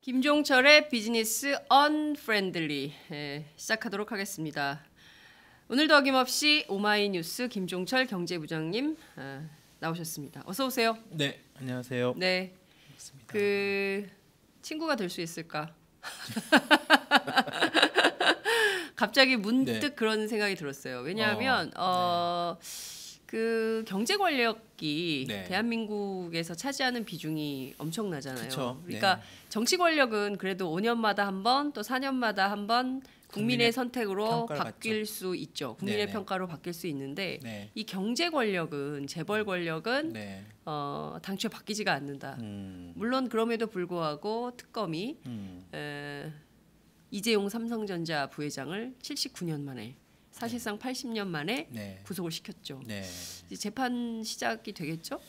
김종철의 비즈니스 언프렌들리 시작하도록 하겠습니다. 오늘도 어김없이 오마이뉴스 김종철 경제부장님 나오셨습니다. 어서 오세요. 네, 안녕하세요. 네, 반갑습니다. 그 친구가 될 수 있을까? 갑자기 문득 그런 생각이 들었어요. 왜냐하면 그 경제 권력이 대한민국에서 차지하는 비중이 엄청나잖아요. 그쵸. 그러니까 정치 권력은 그래도 5년마다 한 번, 또 4년마다 한 번 국민의 선택으로 바뀔 수 있죠. 국민의 평가로 바뀔 수 있는데 이 경제 권력은, 재벌 권력은 당초에 바뀌지가 않는다. 물론 그럼에도 불구하고 특검이 이재용 삼성전자 부회장을 79년 만에 사실상 80년 만에 구속을 시켰죠. 이제 재판 시작이 되겠죠?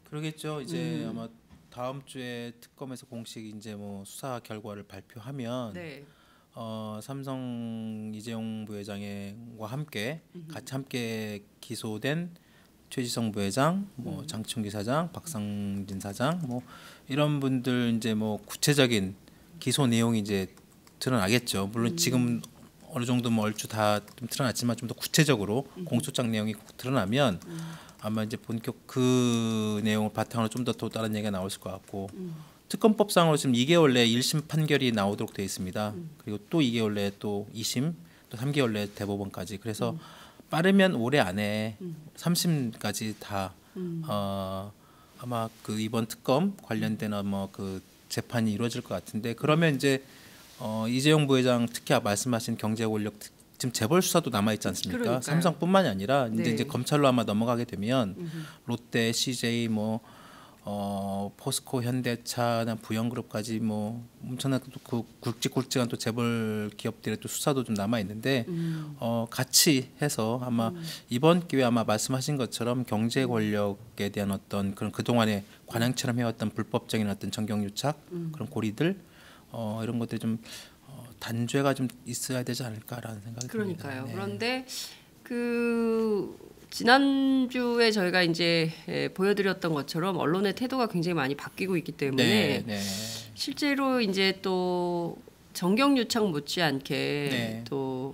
그러겠죠. 이제 아마 다음 주에 특검에서 공식 이제 뭐 수사 결과를 발표하면 삼성 이재용 부회장과 함께 같이 함께 기소된 최지성 부회장, 뭐 장충기 사장, 박상진 사장, 뭐 이런 분들 이제 뭐 구체적인 기소 내용이 이제 드러나겠죠. 물론 지금 어느 정도 뭐 얼추 다 좀 드러났지만 좀 더 구체적으로 공소장 내용이 드러나면 아마 이제 본격 그 내용을 바탕으로 좀 더 또 다른 얘기가 나올 것 같고 특검법상으로 지금 2개월 내에 1심 판결이 나오도록 되어 있습니다. 그리고 또 2개월 내에 또 2심, 또 3개월 내에 대법원까지. 그래서 빠르면 올해 안에 3심까지 다 아마 그 이번 특검 관련된 뭐 그 재판이 이루어질 것 같은데 그러면 이제 이재용 부회장 특히 말씀하신 경제 권력 지금 재벌 수사도 남아 있지 않습니까? 그러니까요. 삼성뿐만이 아니라 이제 검찰로 아마 넘어가게 되면 롯데, CJ, 뭐 포스코, 현대차, 부영그룹까지 뭐 엄청난 그 굵직굵직한 또 재벌 기업들의 또 수사도 좀 남아 있는데 같이 해서 아마 이번 기회에 아마 말씀하신 것처럼 경제 권력에 대한 어떤 그런 그 동안에 관행처럼 해왔던 불법적인 어떤 정경유착 그런 고리들 이런 것들이 좀 단죄가 좀 있어야 되지 않을까라는 생각이 듭니다. 그러니까요. 그런데 그 지난주에 저희가 이제 보여드렸던 것처럼 언론의 태도가 굉장히 많이 바뀌고 있기 때문에 실제로 이제 또 정경유착 못지않게 또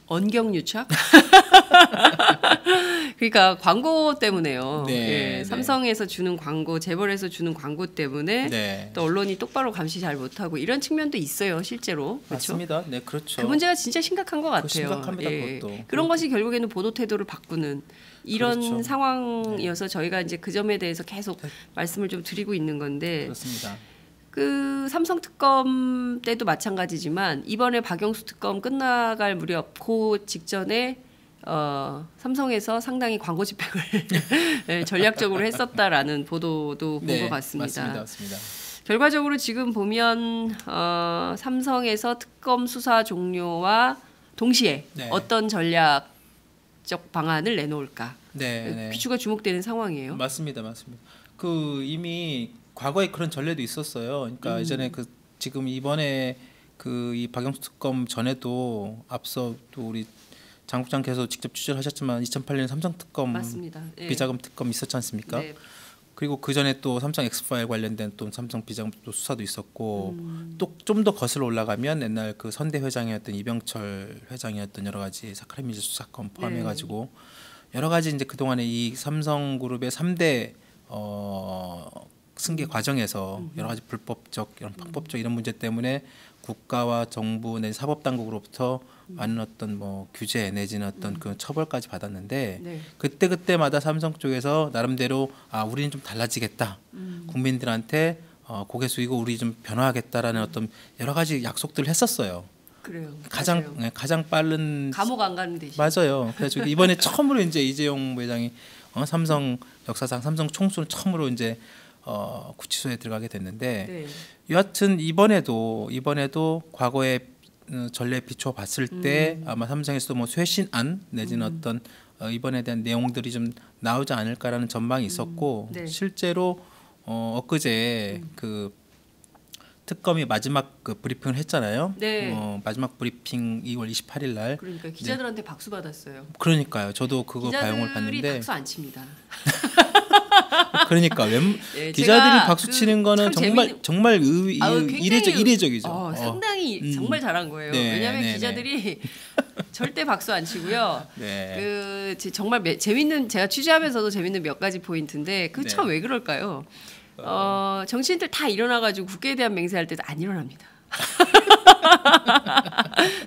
언경유착? 그러니까 광고 때문에요. 삼성에서 주는 광고, 재벌에서 주는 광고 때문에 또 언론이 똑바로 감시 잘 못하고 이런 측면도 있어요, 실제로. 그렇죠? 맞습니다. 네, 그렇죠. 그 문제가 진짜 심각한 것 같아요. 심각합니다, 그것도. 그런 것이 결국에는 보도 태도를 바꾸는 이런 상황이어서 저희가 이제 그 점에 대해서 계속 말씀을 좀 드리고 있는 건데. 그렇습니다. 그 삼성 특검 때도 마찬가지지만 이번에 박영수 특검 끝나갈 무렵 그 직전에 삼성에서 상당히 광고 집행을 전략적으로 했었다라는 보도도 본 것 같습니다. 맞습니다. 결과적으로 지금 보면 삼성에서 특검 수사 종료와 동시에 어떤 전략적 방안을 내놓을까 귀추가 주목되는 상황이에요. 맞습니다. 그 이미 과거에 그런 전례도 있었어요. 그러니까 예전에 그 지금 이번에 그 이 박영수 특검 전에도 앞서 또 우리 장 국장께서 직접 취재를 하셨지만 2008년 삼성 특검 비자금 특검 있었지 않습니까? 그리고 그 전에 또 삼성 엑스파일 관련된 또 삼성 비자금 또 수사도 있었고 또 좀 더 거슬러 올라가면 옛날 그 선대 회장이었던 이병철 회장이었던 여러 가지 사크라미즈 수사건 포함해가지고 여러 가지 이제 그 동안에 이 삼성그룹의 3대 승계 과정에서 여러 가지 불법적, 이런 편법적 이런 문제 때문에 국가와 정부 내 사법 당국으로부터 많은 어떤 뭐 규제 내지는 어떤 그 처벌까지 받았는데 그때마다 삼성 쪽에서 나름대로 우리는 좀 달라지겠다, 국민들한테 고개 숙이고 우리 좀 변화하겠다라는 어떤 여러 가지 약속들을 했었어요. 그래요. 가장 빠른 감옥 안 가는 대신. 맞아요. 그래서 이번에 처음으로 이제 이재용 부회장이 삼성 역사상 삼성 총수는 처음으로 이제 구치소에 들어가게 됐는데 여하튼 이번에도 과거의 전례에 비춰 봤을 때 아마 삼성에서도 뭐 쇄신안 내지는 어떤 이번에 대한 내용들이 좀 나오지 않을까라는 전망이 있었고 실제로 엊그제 그 특검이 마지막 그 브리핑을 했잖아요. 마지막 브리핑 2월 28일 날. 그러니까 기자들한테 박수 받았어요. 그러니까요. 저도 그거 기자들이 방영을 봤는데 박수 안 칩니다. 그러니까 네, 기자들이 박수 치는 거는 정말 이례적이죠. 상당히 정말 잘한 거예요. 네, 왜냐하면 네, 기자들이 절대 박수 안 치고요. 네. 정말 재밌는 제가 취재하면서도 재밌는 몇 가지 포인트인데 그 참 왜 그럴까요? 정치인들 다 일어나가지고 국회에 대한 맹세할 때도 안 일어납니다.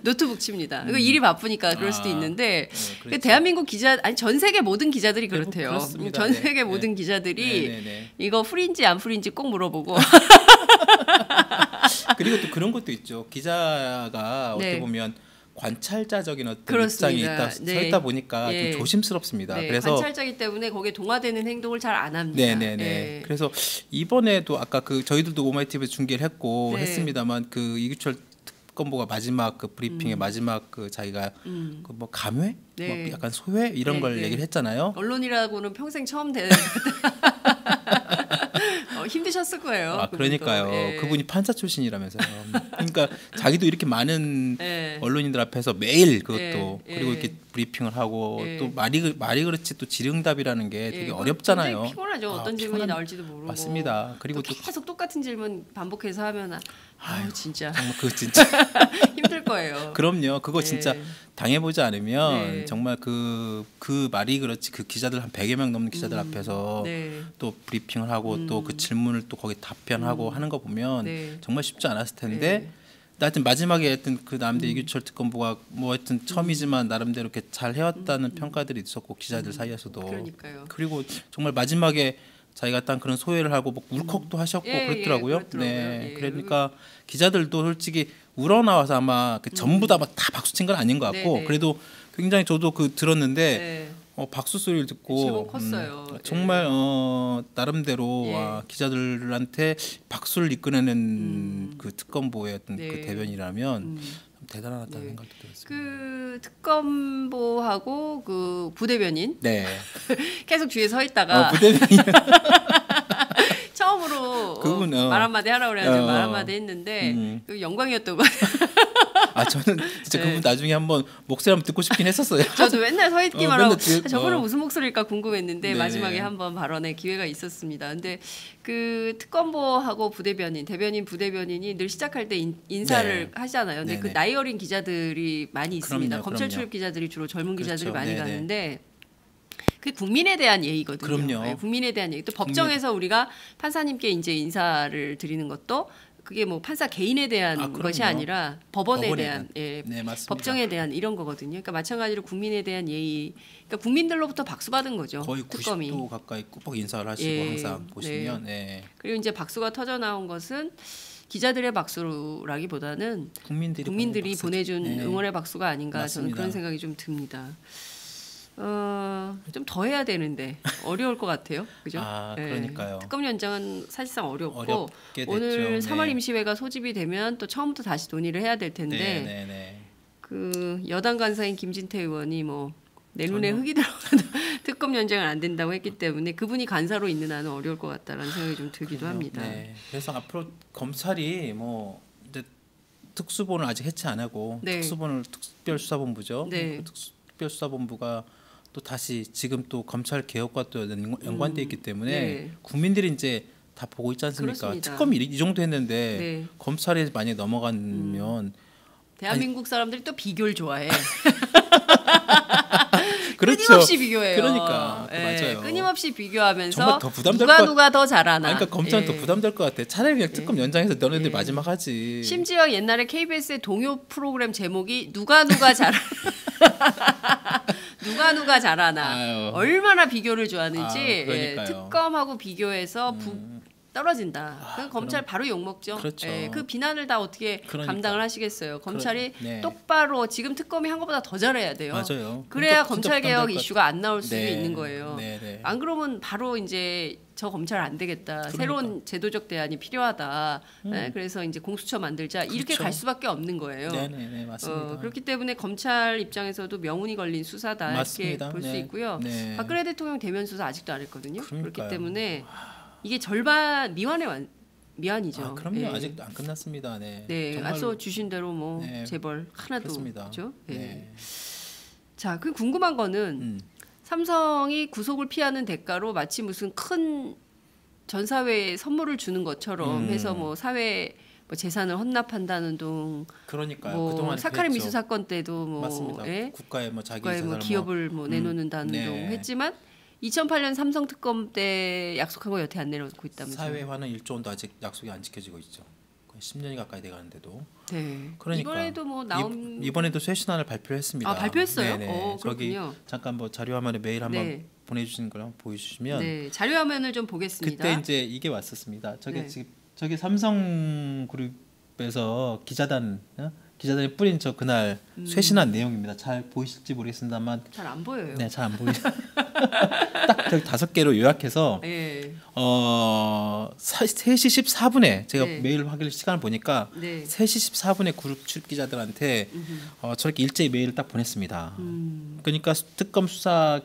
노트북 칩니다. 이거 일이 바쁘니까 그럴 수도 있는데 그렇죠. 대한민국 기자 아니 전 세계 모든 기자들이 그렇대요. 네, 전 세계 모든 기자들이 이거 풀인지 안 풀인지 꼭 물어보고. 그리고 또 그런 것도 있죠. 기자가 어떻게 보면 관찰자적인 어떤 그렇습니다. 입장이 서 있다 보니까 좀 조심스럽습니다. 그래서 관찰자이기 때문에 거기에 동화되는 행동을 잘 안 합니다. 네네네. 그래서 이번에도 아까 저희들도 오마이TV에서 중계를 했고 했습니다만 그 이규철 특검보가 마지막 그 브리핑의 마지막 그 자기가 그 뭐 감회, 뭐 약간 소회 이런 걸 얘기를 했잖아요. 언론이라고는 평생 처음 되는. 힘드셨을 거예요. 그러니까요. 그분이 판사 출신이라면서요. 그러니까 자기도 이렇게 많은 언론인들 앞에서 매일 그것도 그리고 이렇게 브리핑을 하고 또 말이 그렇지 또 질의응답이라는 게 되게 어렵잖아요. 피곤하죠. 어떤 질문이 나올지도 모르고. 맞습니다. 그리고 또 계속 똑같은 질문 반복해서 하면 진짜 정말 그거 진짜 힘들 거예요. 그럼요. 그거 진짜 당해보지 않으면 정말 그 말이 그렇지 그 기자들 한 100여 명 넘는 기자들 앞에서 또 브리핑을 하고 또 그 질문을 또 거기 답변하고 하는 거 보면 정말 쉽지 않았을 텐데 하여튼 마지막에 하여튼 그 남대 이규철 특검보가 뭐 하여튼 처음이지만 나름대로 이렇게 잘 해왔다는 평가들이 있었고 기자들 사이에서도 그러니까요. 그리고 정말 마지막에 자기가 딱 그런 소회를 하고 뭐 울컥도 하셨고 그랬더라고요. 그러니까 기자들도 솔직히 우러나와서 아마 전부 다 박수 친 건 아닌 것 같고 그래도 굉장히 저도 들었는데 박수 소리를 듣고 제법 컸어요. 정말 나름대로 기자들한테 박수를 이끌어내는 그 특검보의 어떤 그 대변이라면 대단하다는 생각도 들었습니다. 그 특검보하고 그 부대변인 계속 뒤에 서 있다가 부대변인 처음으로 그분, 말 한마디 하라고 그래가지고 말 한마디 했는데 영광이었던 것 같아요. 저는 진짜 그분 나중에 한번 목소리 한번 듣고 싶긴 했었어요. 저도 맨날 서 있기만 하고 저분은 무슨 목소리일까 궁금했는데 마지막에 한번 발언의 기회가 있었습니다. 근데 그 특검보하고 대변인, 부대변인이 늘 시작할 때 인사를 하잖아요. 근데 그 나이 어린 기자들이 많이 있습니다. 검찰 출입 기자들이 주로 젊은 기자들이 많이 가는데 그 국민에 대한 예의거든요. 그럼요. 국민에 대한 예의. 또 법정에서 우리가 판사님께 이제 인사를 드리는 것도 그게 뭐 판사 개인에 대한 것이 아니라 법원에 대한 법정에 대한 이런 거거든요. 그러니까 마찬가지로 국민에 대한 예의. 그러니까 국민들로부터 박수 받은 거죠. 거의 특검이. 90도 가까이 꾹 인사를 하시고 항상 보시면. 그리고 이제 박수가 터져 나온 것은 기자들의 박수라기보다는 국민들이 보내준 응원의 박수가 아닌가 저는 그런 생각이 좀 듭니다. 좀 더 해야 되는데 어려울 것 같아요. 그죠? 그러니까요. 특검 연장은 사실상 어렵고 됐죠. 오늘 3월 임시회가 소집이 되면 또 처음부터 다시 논의를 해야 될 텐데 그 여당 간사인 김진태 의원이 뭐 내 눈에 흙이 들어가도 특검 연장은 안 된다고 했기 때문에 그분이 간사로 있는 한은 어려울 것 같다라는 생각이 좀 들기도 합니다. 그래서 앞으로 검찰이 뭐 이제 특수본을 아직 해체 안 하고 특수본을 특별수사본부죠. 특별수사본부가 또 다시 지금 또 검찰 개혁과 또 연관돼 있기 때문에 국민들이 이제 다 보고 있지 않습니까? 그렇습니다. 특검이 이 정도 했는데 검찰에 만약에 넘어가면 대한민국 사람들이 또 비교를 좋아해. 그렇죠. 끊임없이 비교해요. 그러니까 맞아요. 끊임없이 비교하면서 정말 더 부담될 누가 더 잘하나. 그러니까 검찰은 더 부담될 것 같아. 차라리 그냥 특검 연장해서 너네들 마지막 하지. 심지어 옛날에 KBS의 동요 프로그램 제목이 누가 잘하나. 누가 잘하나. 얼마나 비교를 좋아하는지 특검하고 비교해서 떨어진다. 검찰 바로 욕먹죠. 그렇죠. 그 비난을 다 어떻게 감당을 하시겠어요. 검찰이 똑바로 지금 특검이 한 것보다 더 잘해야 돼요. 맞아요. 그래야 검찰개혁 이슈가 안 나올 수도 있는 거예요. 안 그러면 바로 이제 저 검찰 안 되겠다. 새로운 제도적 대안이 필요하다. 그래서 이제 공수처 만들자. 이렇게 갈 수밖에 없는 거예요. 맞습니다. 그렇기 때문에 검찰 입장에서도 명운이 걸린 수사다. 이렇게 볼 수 있고요. 박근혜 대통령 대면 수사 아직도 안 했거든요. 그렇기 때문에 이게 절반 미완이죠. 그럼요. 아직도 안 끝났습니다. 앞서 주신 대로 뭐 재벌 하나도 그렇죠. 자, 그 궁금한 거는 삼성이 구속을 피하는 대가로 마치 무슨 큰 전 사회에 선물을 주는 것처럼 해서 뭐 사회 뭐 재산을 헌납한다는 둥, 그러니까요. 뭐 그동안 사카린 미수 사건 때도 뭐 맞습니다. 예? 국가에 뭐 자기 국가에 뭐 기업을 뭐 내놓는다는 둥 했지만 2008년 삼성 특검 때 약속한 거 여태 안 내놓고 있다면서요. 사회화는 1조 원도 아직 약속이 안 지켜지고 있죠. 10년이 가까이 돼가는데도. 네. 그러니까 이번에도 뭐 이번에도 쇄신안을 발표했습니다. 발표했어요? 네네. 저기 잠깐 뭐 자료 화면에 메일 한번 보내주신 걸 한번 보여주시면. 네. 자료 화면을 좀 보겠습니다. 그때 이제 이게 왔었습니다. 저게 삼성그룹에서 기자단이 뿌린 저 그날 쇄신안 내용입니다. 잘 보이실지 모르겠습니다만 잘 안 보여요. 네, 잘 안 보이죠. 딱 저기 5개로 요약해서 3시 14분에 제가 메일 확인할 시간을 보니까 3시 14분에 그룹 출입 기자들한테 저렇게 일제히 메일을 딱 보냈습니다. 그러니까 특검 수사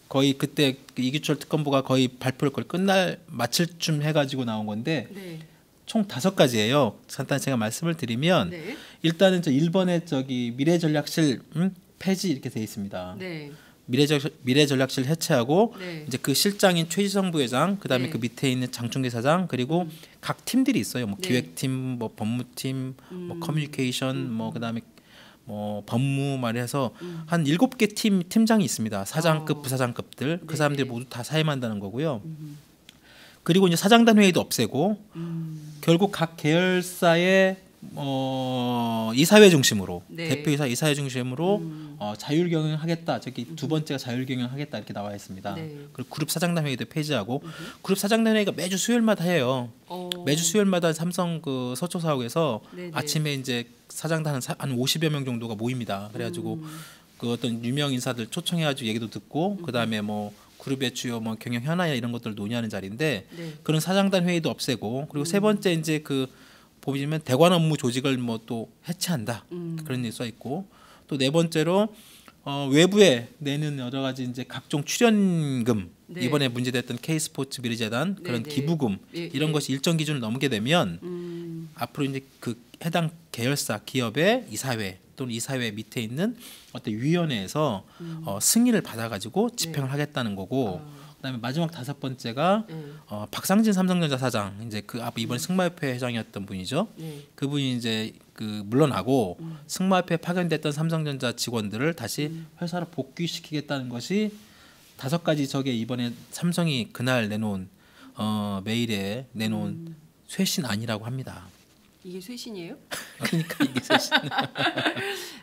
거의 그때 이규철 특검부가 거의 발표를 거의 마칠 쯤 해가지고 나온 건데 총 5가지예요. 간단히 제가 말씀을 드리면 일단은 저 1번에 저기 미래전략실 폐지 이렇게 돼 있습니다. 미래전략실 해체하고 이제 그 실장인 최지성 부회장, 그다음에 그 밑에 있는 장충기 사장, 그리고 각 팀들이 있어요. 뭐 기획팀, 뭐 법무팀, 뭐 커뮤니케이션, 뭐 그다음에 뭐 법무 말해서 한 7개 팀장이 있습니다. 사장급, 부사장급들. 그 사람들이 모두 다 사임한다는 거고요. 그리고 이제 사장단 회의도 없애고 결국 각 계열사의 이사회 중심으로 대표이사 이사회 중심으로 자율 경영하겠다. 저기 두 번째가 자율 경영하겠다 이렇게 나와 있습니다. 그리고 그룹 사장단 회의도 폐지하고 그룹 사장단 회의가 매주 수요일마다 해요. 매주 수요일마다 삼성 그 서초사옥에서 아침에 이제 사장단 한 50여 명 정도가 모입니다. 그래가지고 그 어떤 유명 인사들 초청해가지고 얘기도 듣고 그다음에 뭐 그룹의 주요 뭐 경영 현안이나 이런 것들을 논의하는 자리인데 그런 사장단 회의도 없애고 그리고 세 번째 이제 그 보시면 대관 업무 조직을 뭐 또 해체한다 그런 일이 써 있고 또 네 번째로 외부에 내는 여러 가지 이제 각종 출연금 이번에 문제됐던 K스포츠 미래재단 그런 기부금 이런 것이 일정 기준을 넘게 되면 앞으로 이제 그 해당 계열사 기업의 이사회 또는 이사회 밑에 있는 어떤 위원회에서 승인을 받아가지고 집행을 하겠다는 거고. 그다음에 마지막 5번째가 박상진 삼성전자 사장 이제 그 이번에 승마협회 회장이었던 분이죠. 그분이 이제 그 물러나고 승마협회에 파견됐던 삼성전자 직원들을 다시 회사로 복귀시키겠다는 것이 5가지 저게 이번에 삼성이 그날 내놓은 메일에 내놓은 쇄신안이라고 합니다. 이게 쇄신이에요? 그러니까 이게 쇄신.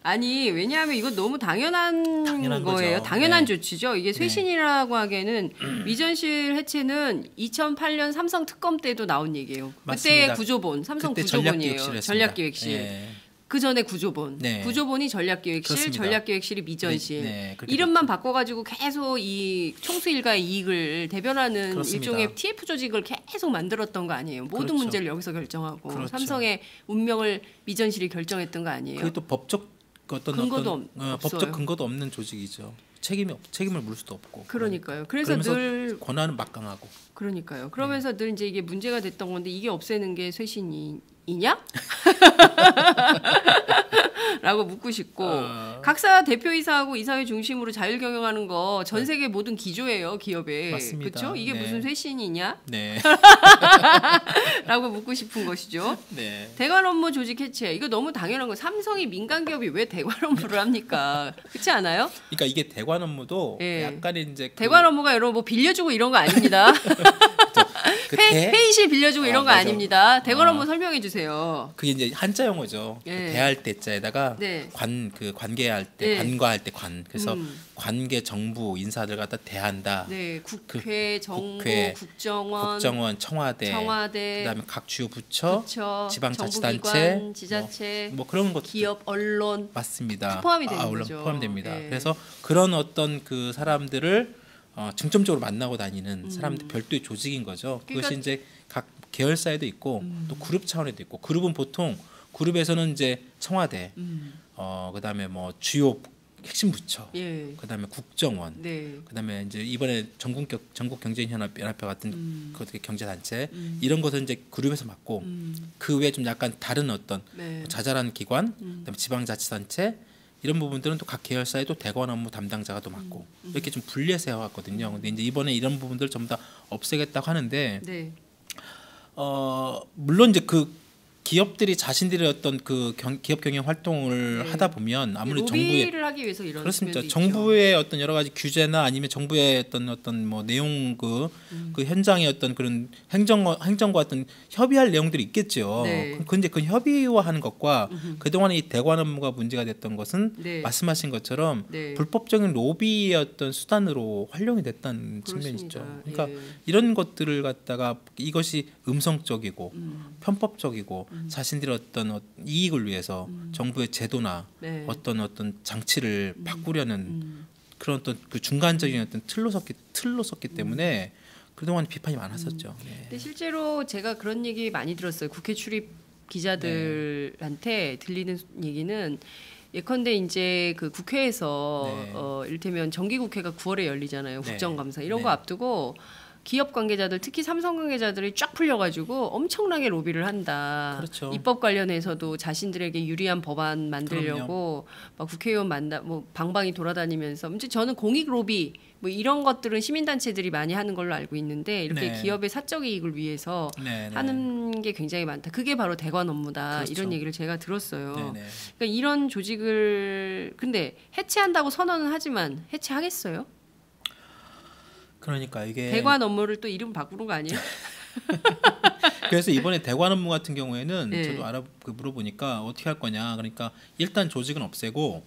아니 왜냐하면 이거 너무 당연한 거예요. 거죠. 당연한 조치죠. 이게 쇄신이라고 하기에는 미전실 해체는 2008년 삼성 특검 때도 나온 얘기예요. 맞습니다. 그때 구조본 삼성 그때 구조본이에요. 전략기획실. 그 전에 구조본, 구조본이 전략기획실, 그렇습니다. 전략기획실이 미전실. 이름만 바꿔가지고 계속 이 총수 일가의 이익을 대변하는 그렇습니다. 일종의 TF 조직을 계속 만들었던 거 아니에요. 모든 문제를 여기서 결정하고 삼성의 운명을 미전실이 결정했던 거 아니에요. 그게 또 법적 법적 근거도 없는 조직이죠. 책임을 물을 수도 없고. 그러니까요. 그래서 늘 권한은 막강하고. 그러니까요. 그러면서 늘 이제 이게 문제가 됐던 건데 이게 없애는 게 쇄신이냐? 라고 묻고 싶고 각사 대표이사하고 이사회 중심으로 자율 경영하는 거 전 세계 모든 기조예요 기업에. 맞습니다. 그렇죠? 이게 무슨 쇄신이냐? 네. 라고 묻고 싶은 것이죠. 네. 대관 업무 조직 해체 이거 너무 당연한 거. 삼성이 민간 기업이 왜 대관 업무를 합니까? 그렇지 않아요? 그러니까 이게 대관 업무도 약간 이제 대관 업무가 여러분 뭐 빌려주고 이런 거 아닙니다. 회의실 빌려주고 이런 거 아닙니다. 대관 업무 설명해 주세요. 그게 이제 한자 용어죠. 그 대할 때자에다가 관계할 때 관과할 때 관. 그래서 관계 정부 인사들 갖다 대한다. 네, 국회, 정부, 국정원, 청와대, 그다음에 각 주요 부처 지방자치단체, 정부기관, 지자체, 뭐 그런 것, 기업, 언론 맞습니다. 포함이 되는 거죠. 포함됩니다. 그래서 그런 어떤 그 사람들을 중점적으로 만나고 다니는 사람들 별도의 조직인 거죠. 그것이 이제 각 계열사에도 있고 또 그룹 차원에도 있고 그룹은 보통 그룹에서는 이제 청와대, 그다음에 뭐 주요 핵심 부처, 그다음에 국정원, 그다음에 이제 이번에 전국 경제인연합회 같은 그 경제단체 이런 것은 이제 그룹에서 맡고 그 외에 좀 약간 다른 어떤 자잘한 기관, 그다음에 지방자치단체, 이런 부분들은 또 각 계열사의 또 대관 업무 담당자가 또 맡고 이렇게 좀 분리해서 해왔거든요. 근데 이제 이번에 이런 부분들 전부 다 없애겠다고 하는데 네. 물론 이제 그 기업들이 자신들의 어떤 그 기업 경영 활동을 네. 하다 보면 아무리 로비를 하기 위해서 이런 그렇습니다. 정부의 어떤 여러 가지 규제나 아니면 정부의 어떤 뭐 내용 그 현장의 어떤 그런 행정과 어떤 협의할 내용들이 있겠죠. 네. 근데 그 협의화하는 것과 그동안 이 대관 업무가 문제가 됐던 것은 네. 말씀하신 것처럼 네. 불법적인 로비의 어떤 수단으로 활용이 됐다는 측면이 있죠. 그러니까 예. 이런 것들을 갖다가 이것이 음성적이고 편법적이고 자신들의 어떤 이익을 위해서 정부의 제도나 네. 어떤 장치를 바꾸려는 그런 어떤 그 중간적인 어떤 틀로 섰기 때문에 그동안 비판이 많았었죠. 네. 근데 실제로 제가 그런 얘기 많이 들었어요. 국회 출입 기자들한테 들리는 얘기는 예컨대 이제 그 국회에서 이를테면 정기국회가 9월에 열리잖아요. 국정감사 이런 거 앞두고 기업 관계자들 특히 삼성 관계자들이 쫙 풀려가지고 엄청나게 로비를 한다. 그렇죠. 입법 관련해서도 자신들에게 유리한 법안 만들려고 막 국회의원 뭐 방방이 돌아다니면서 이제 저는 공익 로비 뭐 이런 것들은 시민단체들이 많이 하는 걸로 알고 있는데 이렇게 기업의 사적 이익을 위해서 하는 게 굉장히 많다. 그게 바로 대관 업무다. 그렇죠. 이런 얘기를 제가 들었어요. 그러니까 이런 조직을 근데 해체한다고 선언은 하지만 해체하겠어요? 그러니까 이게 대관 업무를 또 이름 바꾸는 거 아니에요? 그래서 이번에 대관 업무 같은 경우에는 저도 물어보니까 어떻게 할 거냐. 그러니까 일단 조직은 없애고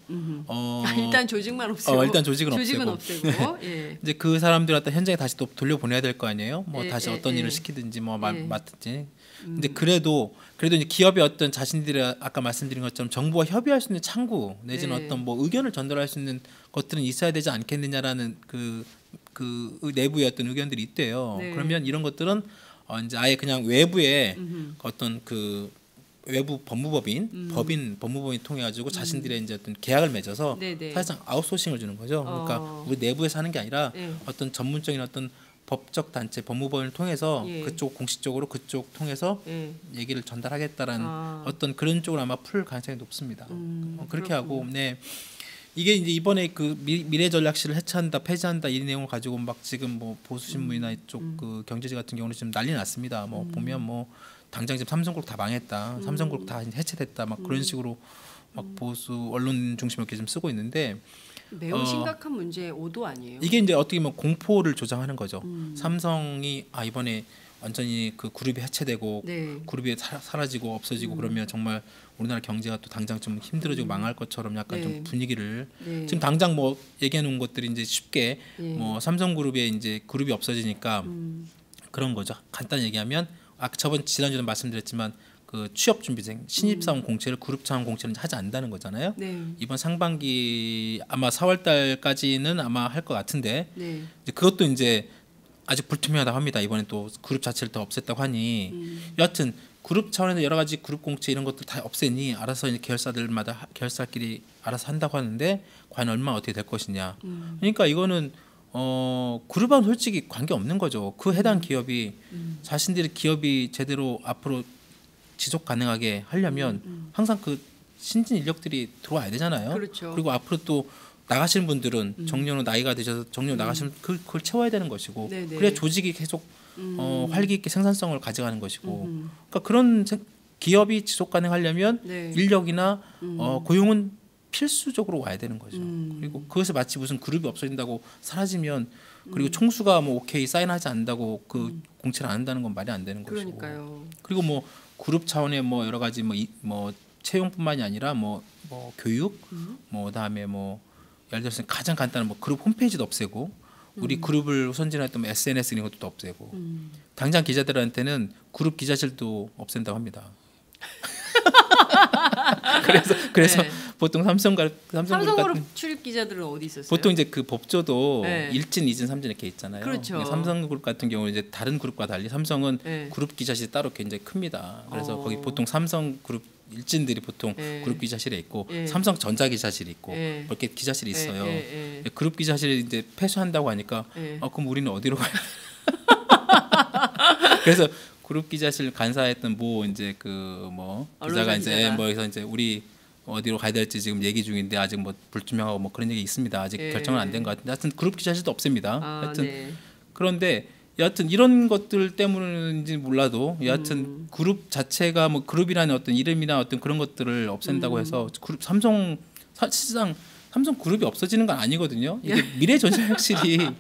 일단 조직만 없애고 일단 조직은 없애고 예. 이제 그 사람들 갖다 현장에 다시 또 돌려보내야 될 거 아니에요. 뭐 다시 어떤 일을 시키든지 뭐 맡든지. 근데 그래도 이제 기업의 어떤 자신들의 아까 말씀드린 것처럼 정부와 협의할 수 있는 창구 내지는 어떤 뭐 의견을 전달할 수 있는 것들은 있어야 되지 않겠느냐라는 그 내부의 어떤 의견들이 있대요. 그러면 이런 것들은 이제 아예 그냥 외부의 어떤 그 외부 법무법인 법무법인 통해 가지고 자신들의 이제 어떤 계약을 맺어서 사실상 아웃소싱을 주는 거죠. 그러니까 우리 내부에서 하는 게 아니라 어떤 전문적인 어떤 법적 단체 법무법인을 통해서 그쪽 공식적으로 그쪽 통해서 얘기를 전달하겠다라는 어떤 그런 쪽으로 아마 풀 가능성이 높습니다. 그렇게 그렇군요. 하고 이게 이제 이번에 그 미래전략실을 해체한다, 폐지한다 이 내용을 가지고 막 지금 뭐 보수신문이나 이쪽 그 경제지 같은 경우는 지금 난리 났습니다. 뭐 보면 뭐 당장 지금 삼성그룹 다 망했다, 삼성그룹 다 해체됐다, 막 그런 식으로 막 보수 언론 중심으로 이렇게 좀 쓰고 있는데 매우 심각한 문제의 오도 아니에요? 이게 이제 어떻게 보면 공포를 조장하는 거죠. 삼성이 이번에 완전히 그 그룹이 해체되고 그룹이 사라지고 없어지고 그러면 정말 우리나라 경제가 또 당장 좀 힘들어지고 망할 것처럼 약간 좀 분위기를 지금 당장 뭐 얘기해 놓은 것들이 이제 쉽게 뭐 삼성그룹의 이제 그룹이 없어지니까 그런 거죠. 간단히 얘기하면 지난주에 말씀드렸지만 그 취업준비생 신입사원 공채를 그룹 차원 공채는 하지 않는다는 거잖아요. 이번 상반기 아마 4월달까지는 아마 할 것 같은데 이제 그것도 이제 아직 불투명하다고 합니다. 이번에 또 그룹 자체를 더 없앴다고 하니 여하튼 그룹 차원에서 여러 가지 그룹 공채 이런 것들 다 없애니 알아서 이제 계열사끼리 알아서 한다고 하는데 과연 얼마 어떻게 될 것이냐. 그러니까 이거는 그룹하고는 솔직히 관계 없는 거죠. 그 해당 기업이 자신들의 기업이 제대로 앞으로 지속 가능하게 하려면 항상 그 신진 인력들이 들어와야 되잖아요. 그렇죠. 그리고 앞으로 또 나가시는 분들은 정년으로 나이가 드셔서 정년 나가시면 그걸 채워야 되는 것이고 그래야 조직이 계속 활기 있게 생산성을 가져가는 것이고 그러니까 그런 기업이 지속 가능하려면 인력이나 고용은 필수적으로 와야 되는 거죠. 그리고 그것을 마치 무슨 그룹이 없어진다고 사라지면 그리고 총수가 뭐 오케이 사인하지 않는다고 그 공채를 안 한다는 건 말이 안 되는 것이고 그리고 뭐 그룹 차원의 뭐 여러 가지 뭐 채용뿐만이 아니라 뭐 교육 뭐 그다음에 뭐 예를 들어서 가장 간단한 뭐 그룹 홈페이지도 없애고 우리 그룹을 선진했던 SNS 이런 것도 없애고 당장 기자들한테는 그룹 기자실도 없앤다고 합니다. 그래서 보통 삼성그룹 출입 기자들은 어디 있었어요? 보통 이제 그 법조도 1진, 2진, 3진 이렇게 있잖아요. 그렇죠. 삼성그룹 같은 경우는 이제 다른 그룹과 달리 삼성은 그룹 기자실이 따로 굉장히 큽니다. 그래서 거기 보통 삼성그룹 일진들이 보통 그룹 기자실에 있고 삼성전자 기자실이 있고 그렇게 기자실이 있어요. 그룹 기자실을 이제 폐쇄한다고 하니까 그럼 우리는 어디로 가야 돼? 그래서 그룹 기자실 간사했던 뭐 이제 그 뭐 기자가 이제 뭐 여기서 이제 우리 어디로 가야 될지 지금 얘기 중인데 아직 뭐 불투명하고 뭐 그런 얘기 있습니다. 아직 예. 결정은 안 된 것 같은데 하여튼 그룹 기자실도 없습니다. 하여튼 네. 그런데 여하튼 이런 것들 때문인지 몰라도 여하튼 그룹 자체가 뭐 그룹이라는 어떤 이름이나 어떤 그런 것들을 없앤다고 해서 그룹 사실상 삼성 그룹이 없어지는 건 아니거든요. 이게 미래전자혁실이만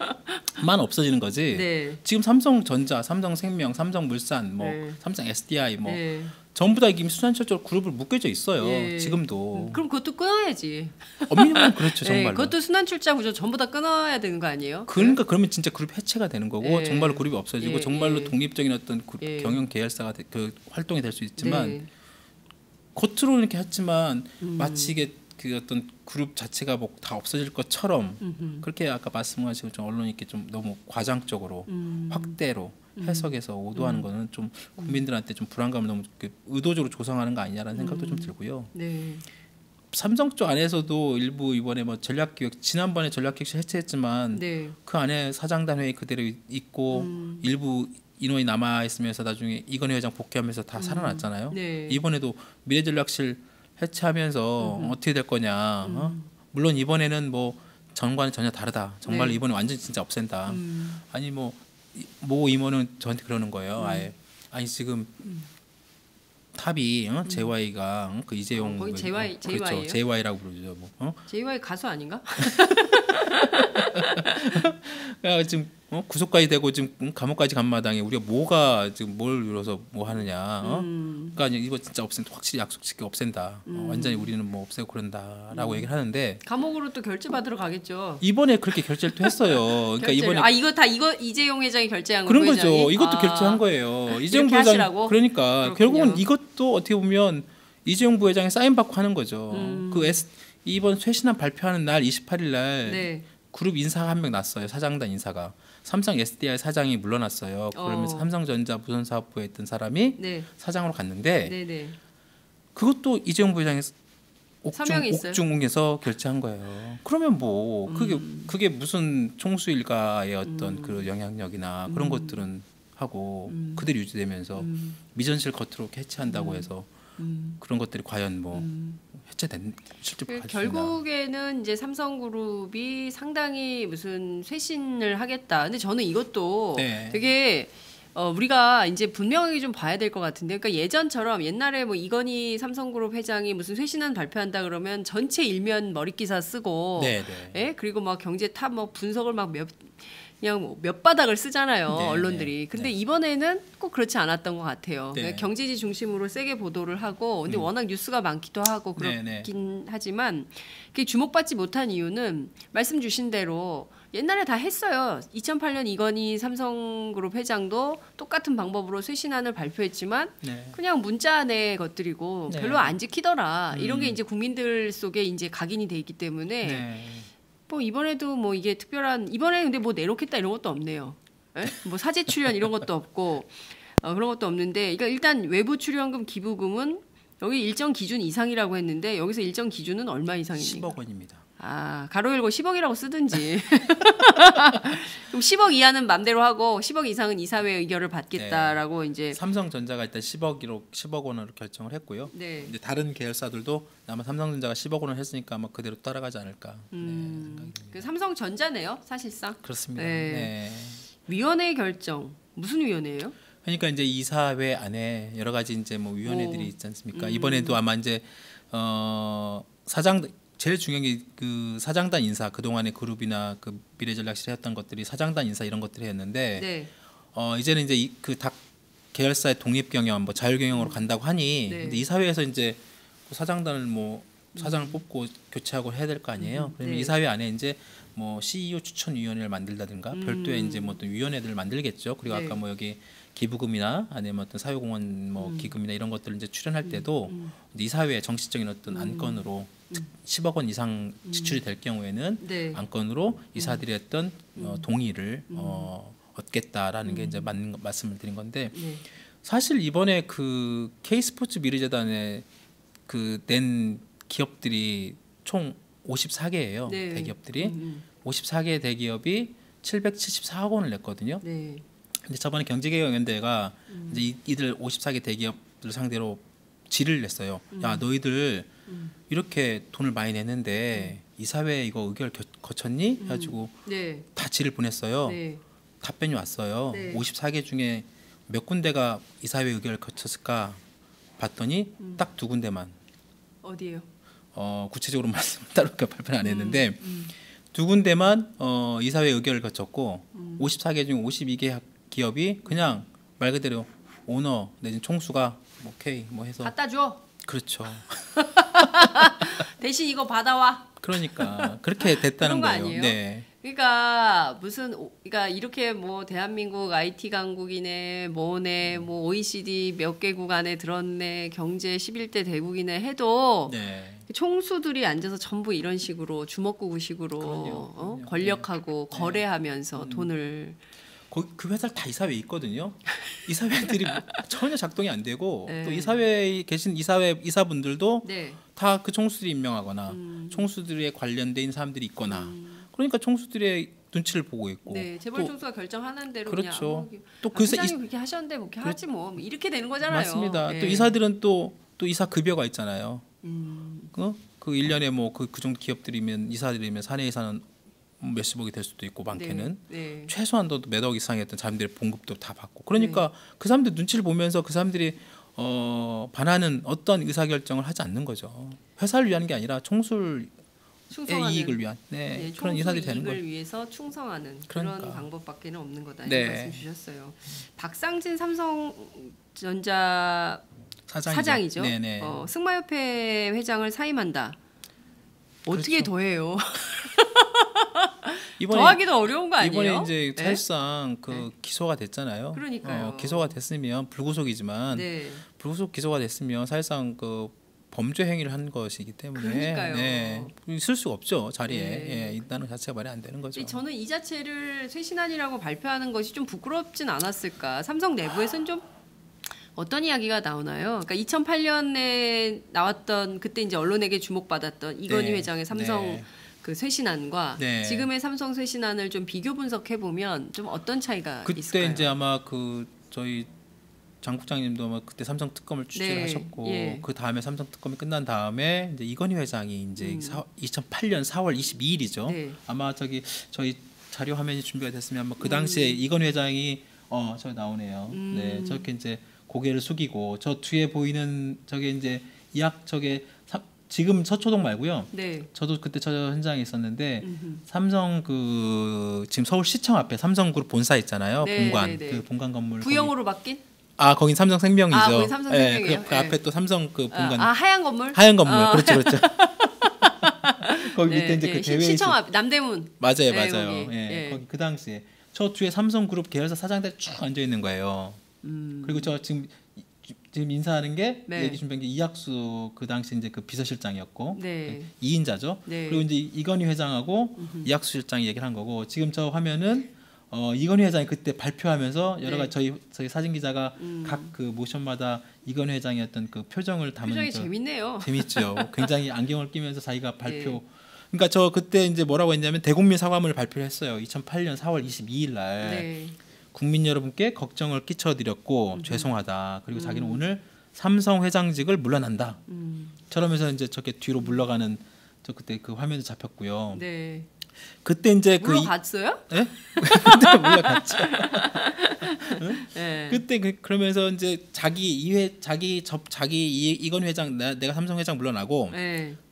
없어지는 거지. 네. 지금 삼성전자, 삼성생명, 삼성물산, 뭐 네. 삼성 SDI 뭐 네. 전부 다 이게 수산철저로 그룹을 묶여져 있어요. 예. 지금도. 그럼 그것도 끊어야지. 엄밀히는 그렇죠, 네, 정말로. 그것도 순환출자 구조 전부 다 끊어야 되는 거 아니에요? 그러니까 그러면 진짜 그룹 해체가 되는 거고 예. 정말로 그룹이 없어지고 예. 정말로 예. 독립적인 어떤 예. 경영 계열사가 그 활동이 될 수 있지만 네. 겉으로 이렇게 했지만 마치 이게 그 어떤 그룹 자체가 뭐 다 없어질 것처럼 그렇게 아까 말씀하시고 좀 언론이 이렇게 좀 너무 과장적으로 확대로 해석해서 오도하는 거는 좀 국민들한테 좀 불안감을 너무 의도적으로 조성하는 거 아니냐라는 생각도 좀 들고요. 네. 삼성 쪽 안에서도 일부 이번에 뭐 전략기획 지난번에 전략기획실 해체했지만 네. 그 안에 사장단 회의 그대로 있고 일부 인원이 남아 있으면서 나중에 이건희 회장 복귀하면서 다 살아났잖아요. 네. 이번에도 미래전략실 해체하면서 어떻게 될 거냐. 물론 이번에는 뭐 전과는 전혀 다르다. 정말로 네. 이번에 완전 진짜 없앤다. 아니 뭐 임원은 저한테 그러는 거예요. 아니 지금 탑이 JY가 그 이재용 거기 JY 그렇죠. JY예요? JY라고 부르죠. 뭐 JY 가수 아닌가? 지금 구속까지 되고 지금 감옥까지 간 마당에 우리가 뭐가 지금 뭘 이뤄서 뭐 하느냐. 그러니까 이거 진짜 확실히 약속지켜 없앤다. 완전히 우리는 뭐 없애고 그런다라고 얘기를 하는데 감옥으로 또 결제 받으러 가겠죠. 이번에 그렇게 결제를 또 했어요. 그러니까 이번에 이거 다 이재용 회장이 결제한 그런 거예요. 거죠. 이것도 결제한 거예요. 이재용 이렇게 부회장 하시라고? 그러니까 그렇군요. 결국은 이것도 어떻게 보면 이재용 부회장이 사인 받고 하는 거죠. 이번 쇄신안 발표하는 날 28일 날 네. 그룹 인사가 한 명 났어요. 사장단 인사가 삼성 SDI 사장이 물러났어요. 그러면서 삼성전자 무선사업부에 있던 사람이 네. 사장으로 갔는데 네. 그것도 이재용 부회장이 서명이 있어요? 옥중에서 결제한 거예요. 그러면 뭐 그게 무슨 총수일가의 어떤 그 영향력이나 그런 것들은 하고 그대로 유지되면서 미전실 겉으로 해체한다고 해서 그런 것들이 과연 뭐 해체된 실제 결국에는 이제 삼성그룹이 상당히 무슨 쇄신을 하겠다. 근데 저는 이것도 네. 되게 우리가 이제 분명하게 좀 봐야 될 것 같은데, 그러니까 예전처럼 옛날에 뭐 이건희 삼성그룹 회장이 무슨 쇄신안 발표한다 그러면 전체 일면 머리 기사 쓰고, 네. 예? 그리고 막 경제 탑 뭐 분석을 막 그냥 몇 바닥을 쓰잖아요. 네, 언론들이. 근데 이번에는 꼭 그렇지 않았던 것 같아요. 네. 경제지 중심으로 세게 보도를 하고, 근데 워낙 뉴스가 많기도 하고 그렇긴 하지만 그게 주목받지 못한 이유는 말씀 주신 대로 옛날에 다 했어요. 2008년 이건희 삼성그룹 회장도 똑같은 방법으로 쇄신안을 발표했지만 그냥 문자 내 것들이고 별로 안 지키더라. 이런 게 이제 국민들 속에 이제 각인이 돼 있기 때문에 뭐 이번에도 뭐 이게 특별한 이번에 근데 뭐 내놓겠다 이런 것도 없네요. 에? 뭐 사제 출연 이런 것도 없고 그런 것도 없는데, 그러니까 일단 외부 출연금 기부금은 여기 일정 기준 이상이라고 했는데 여기서 일정 기준은 얼마 이상입니까? 10억 원입니다. 가로 열고 10억이라고 쓰든지. 그럼 10억 이하는 맘대로 하고 10억 이상은 이사회 의결을 받겠다라고 이제 삼성전자가 일단 10억 원으로 결정을 했고요. 네. 이제 다른 계열사들도 아마 삼성전자가 10억 원을 했으니까 아마 그대로 따라가지 않을까 생각이 듭니다. 그 삼성전자네요, 사실상. 그렇습니다. 네. 위원회 결정 무슨 위원회예요? 그러니까 이제 이사회 안에 여러 가지 이제 뭐 위원회들이 있지 않습니까? 이번에도 아마 이제 사장 제일 중요한 게 그 사장단 인사, 그동안의 그룹이나 그 미래전략실에 했던 것들이 사장단 인사 이런 것들이 했는데 이제는 이제 그 각 계열사의 독립 경영, 뭐 자율 경영으로 간다고 하니 근데 이사회에서 이제 사장단을 뭐 사장을 뽑고 교체하고 해야 될 거 아니에요. 그러면 이사회 안에 이제 뭐 CEO 추천위원회를 만들다든가 별도의 이제 뭐 어떤 위원회들을 만들겠죠. 그리고 아까 뭐 여기 기부금이나 아니면 어떤 사회공헌 뭐 기금이나 이런 것들을 이제 출연할 때도 이제 이사회의 정치적인 어떤 안건으로 10억 원 이상 지출이 될 경우에는 안건으로 이사들이 했던 동의를 얻겠다라는 게 이제 맞는 말씀을 드린 건데 사실 이번에 그 K스포츠 미래재단에 그 낸 기업들이 총 54개예요. 대기업들이 54개 대기업이 774억 원을 냈거든요. 근데 저번에 경제개혁연대가 이제 이들 54개 대기업들 상대로 질의를 냈어요. 야 너희들 이렇게 돈을 많이 냈는데 이사회 이거 의결 거쳤니? 해가지고 네. 다 질의를 보냈어요. 네. 답변이 왔어요. 네. 54개 중에 몇 군데가 이사회 의결을 거쳤을까 봤더니 딱 2군데만. 어디예요? 구체적으로 말씀 따로 발표는 안 했는데 2군데만 이사회 의결을 거쳤고 54개 중 52개 기업이 그냥 말 그대로 오너 내지는 총수가 뭐 K 뭐 해서 갖다 줘. 그렇죠. 대신 이거 받아와. 그러니까 그렇게 됐다는 그런 거 거예요. 아니에요? 네. 그러니까 그러니까 이렇게 뭐 대한민국 IT 강국이네 뭐네 뭐 OECD 몇 개국 안에 들었네 경제 11대 대국이네 해도 네. 총수들이 앉아서 전부 이런 식으로 주먹구구식으로 그럼요. 권력하고 네. 거래하면서 돈을 그 회사를 다 이사회에 있거든요. 이사회들이 전혀 작동이 안 되고 네. 또 이사회에 계신 이사분들도 네. 다 그 총수들이 임명하거나 총수들에 관련된 사람들이 있거나 그러니까 총수들의 눈치를 보고 있고 네, 재벌 총수가 결정하는 대로 그렇죠. 그냥 또 그 회장님 그렇게 하셨는데 뭐 그렇게 하지 뭐 이렇게 되는 거잖아요. 맞습니다. 네. 또 이사들은 또 이사 급여가 있잖아요. 그 1년에 뭐 그 정도 기업들이면 이사들이면 사내 이사는 몇십억이 될 수도 있고 많게는 네. 최소한도 몇 억 이상의 어떤 사람들의 봉급도 다 받고 그러니까 그 사람들 눈치를 보면서 그 사람들이 반하는 어떤 의사결정을 하지 않는 거죠. 회사를 위한 게 아니라 총수의 이익을 위한 그런 이사들이 되는 거예요. 이익을 위해서 충성하는 그러니까. 그런 방법밖에는 없는 거다 네. 이런 말씀 주셨어요. 박상진 삼성전자 사장이죠. 네네. 승마협회 회장을 사임한다. 어떻게 그렇죠. 더해요? 이번에 더하기도 어려운 거 아니에요? 이번에 이제 네? 사실상 기소가 됐잖아요. 그러니까요. 기소가 됐으면 불구속이지만 네. 불구속 기소가 됐으면 사실상 범죄 행위를 한 것이기 때문에 그러니까요. 있을 수가 없죠 자리에. 네. 있다는 자체가 말이 안 되는 거죠. 저는 이 자체를 쇄신안이라고 발표하는 것이 좀 부끄럽진 않았을까. 삼성 내부에서는 좀 어떤 이야기가 나오나요? 그러니까 2008년에 나왔던 그때 이제 언론에게 주목받았던 이건희 회장의 삼성 그 쇄신안과 지금의 삼성 쇄신안을 좀 비교 분석해 보면 좀 어떤 차이가 그때 있을까요? 이제 아마 저희 장 국장님도 아마 그때 삼성 특검을 취재를 하셨고 그 다음에 삼성 특검이 끝난 다음에 이제 이건희 회장이 이제 2008년 4월 22일이죠. 아마 저희 자료 화면이 준비가 됐으면 아마 그 당시에 이건희 회장이 저기 나오네요. 네, 저렇게 이제 고개를 숙이고 저 뒤에 보이는 저게 이제 지금 서초동 말고요. 네. 저도 그때 저 현장에 있었는데 삼성 지금 서울시청 앞에 삼성그룹 본사 있잖아요. 본관 그 본관 건물 부영으로 바뀐? 거긴 삼성생명이죠. 거기 삼성생명이에요. 그 앞에 또 삼성 그 본관. 하얀 건물? 하얀 건물. 그렇죠. 거기 밑에 이제 그 대회 시청 앞 남대문. 맞아요. 거기 그 당시에 저 뒤에 삼성그룹 계열사 사장들 쭉 앉아 있는 거예요. 그리고 저 지금 인사하는 게 얘기 준비한 게 이학수 그 당시 이제 그 비서실장이었고 2인자죠. 그리고 이제 이건희 회장하고 이학수 실장이 얘기를 한 거고 지금 저 화면은 이건희 회장이 그때 발표하면서 여러 가지 저희 사진 기자가 각 그 모션마다 이건희 회장의 어떤 그 표정을 담은 표정이 재밌네요. 재밌죠. 굉장히 안경을 끼면서 자기가 그러니까 저 그때 이제 뭐라고 했냐면 대국민 사과문을 발표를 했어요. 2008년 4월 22일 날. 국민 여러분께 걱정을 끼쳐드렸고 죄송하다. 그리고 자기는 오늘 삼성 회장직을 물러난다. 저러면서 이제 저렇게 뒤로 물러가는 저 그때 그 화면도 잡혔고요. 네. 그때 이제 물러갔어요? 네? 그때 물러갔죠. 네. 그때 그러면서 이제 이건 회장 내가 삼성 회장 물러나고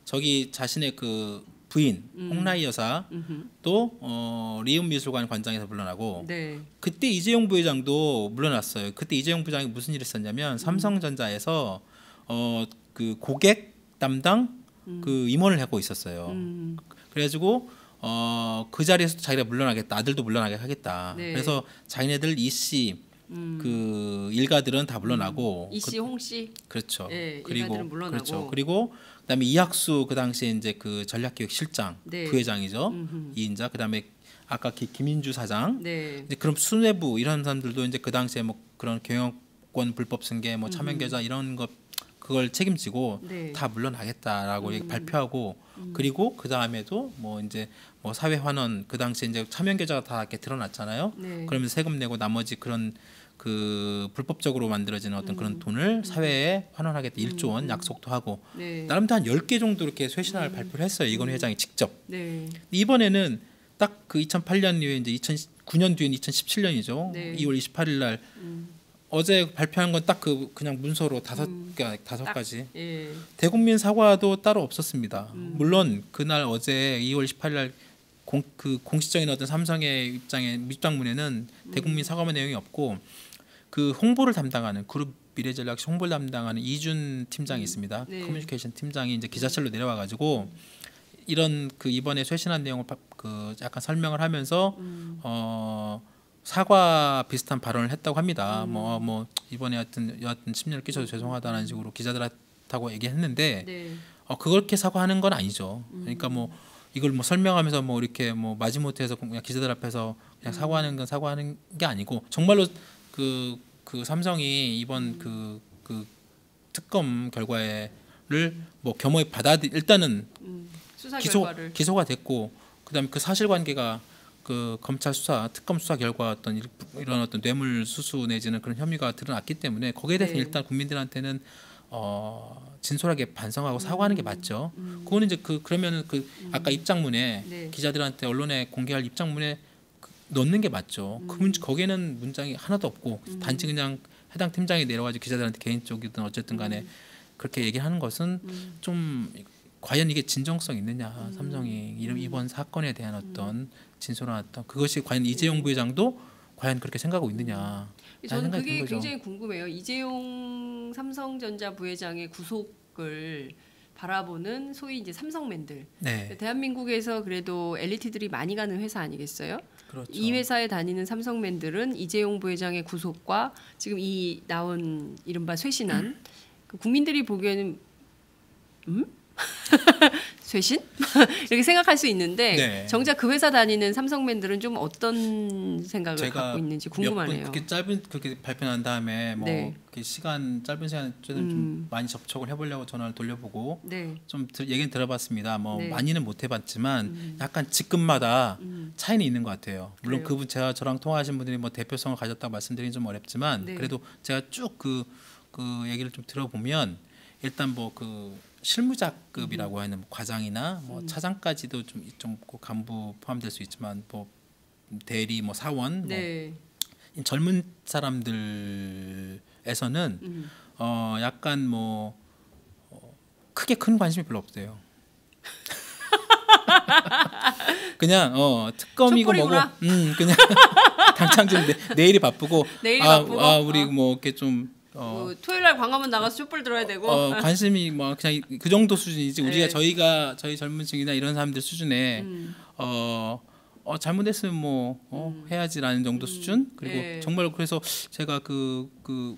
저기 자신의 그 부인 홍라희 여사 또 리움 미술관 관장에서 물러나고 그때 이재용 부회장도 물러났어요. 그때 이재용 부회장이 무슨 일을 했었냐면 삼성전자에서 그 고객 담당 그 임원을 하고 있었어요. 그래가지고 그 자리에서 자기가 물러나겠다. 아들도 물러나게 하겠다. 그래서 자기네들 이씨 그 일가들은 다 물러나고 이씨 홍씨 그렇죠. 그리고 물러나고 그렇죠. 그리고 그다음에 이학수 그 당시에 이제 그 전략기획실장 부회장이죠. 2인자 그다음에 아까 김인주 사장 이제 그럼 수뇌부 이런 사람들도 이제 그 당시에 뭐 그런 경영권 불법 승계 뭐 차명계좌 이런 것 그걸 책임지고 다 물러나겠다라고 발표하고 그리고 그 다음에도 뭐 이제 뭐 사회 환원 그 당시에 이제 차명계좌가 다 이렇게 드러났잖아요. 그러면서 세금 내고 나머지 그런 그 불법적으로 만들어지는 어떤 그런 돈을 사회에 환원하겠다 1조 원 약속도 하고 네. 나름대로 한 10개 정도 이렇게 쇄신안을 발표를 했어요. 이건희 회장이 직접. 네. 이번에는 딱 그 2008년 이후에 이제 2009년 뒤엔 2017년이죠. 네. 2월 28일 날 어제 발표한 건 딱 그냥 문서로 다섯 가지. 예. 대국민 사과도 따로 없었습니다. 물론 그날 어제 2월 18일 날 공식적인 어떤 삼성의 입장문에는 대국민 사과문 내용이 없고 그 홍보를 담당하는 그룹 미래전략 홍보를 담당하는 이준 팀장이 있습니다. 네. 커뮤니케이션 팀장이 이제 기자실로 내려와 가지고 이런 그 이번에 쇄신한 내용을 그 약간 설명을 하면서 사과 비슷한 발언을 했다고 합니다. 뭐 이번에 여하튼 심려를 끼쳐서 죄송하다는 식으로 기자들하고 얘기했는데 네. 그렇게 사과하는 건 아니죠. 그러니까 뭐 이걸 뭐 설명하면서 뭐 이렇게 뭐 마지못해서 그냥 기자들 앞에서 그냥 사과하는 건 사과하는 게 아니고 정말로 그 삼성이 이번 그 특검 결과를 뭐 겸허히 일단은 수사 결과를 기소가 됐고 그다음에 그 사실관계가 그 검찰 수사 특검 수사 결과 어떤 이런 어떤 뇌물 수수 내지는 그런 혐의가 드러났기 때문에 거기에 대해서 네. 일단 국민들한테는 진솔하게 반성하고 사과하는 게 맞죠. 그거는 이제 그러면은 아까 입장문에 네. 기자들한테 언론에 공개할 입장문에 넣는 게 맞죠. 거기에는 문장이 하나도 없고 단지 그냥 해당 팀장이 내려가지고 기자들한테 개인적이든 어쨌든 간에 그렇게 얘기하는 것은 좀 과연 이게 진정성 있느냐 삼성이 이번 사건에 대한 어떤 진솔한 어떤 그것이 과연 이재용 부회장도 과연 그렇게 생각하고 있느냐. 저는 그게 굉장히 궁금해요. 이재용 삼성전자 부회장의 구속을 바라보는 소위 이제 삼성맨들. 네. 대한민국에서 그래도 엘리트들이 많이 가는 회사 아니겠어요? 그렇죠. 이 회사에 다니는 삼성맨들은 이재용 부회장의 구속과 지금 이 나온 이른바 쇄신안 그 국민들이 보기에는 쇄신? 이렇게 생각할 수 있는데 네. 정작 그 회사 다니는 삼성맨들은 좀 어떤 생각을 갖고 있는지 궁금하네요. 그렇게 발표 난 다음에 뭐 네. 짧은 시간에 좀 많이 접촉을 해보려고 전화를 돌려보고 네. 좀 얘기는 들어봤습니다. 뭐 네. 많이는 못 해봤지만 약간 직급마다 차이는 있는 것 같아요. 물론 그래요? 그분 저랑 통화하신 분들이 뭐 대표성을 가졌다고 말씀드리긴 좀 어렵지만 네. 그래도 제가 쭉 그 얘기를 좀 들어보면 일단 뭐 그 실무자급이라고 하는 과장이나 뭐 차장까지도 좀 간부 포함될 수 있지만 뭐 대리 뭐 사원 네. 뭐 젊은 사람들에서는 약간 뭐 크게 큰 관심이 별로 없대요. 그냥 특검이고 뭐고 그냥 당장 좀 내일이 바쁘고 우리 뭐 이렇게 좀 뭐 토요일 날 광화문 나가서 촛불 들어야 되고 관심이 뭐 그냥 그 정도 수준이지. 우리가 네. 저희 젊은 층이나 이런 사람들 수준에 잘못했으면 뭐 해야지라는 정도 수준. 그리고 네. 정말 그래서 제가 그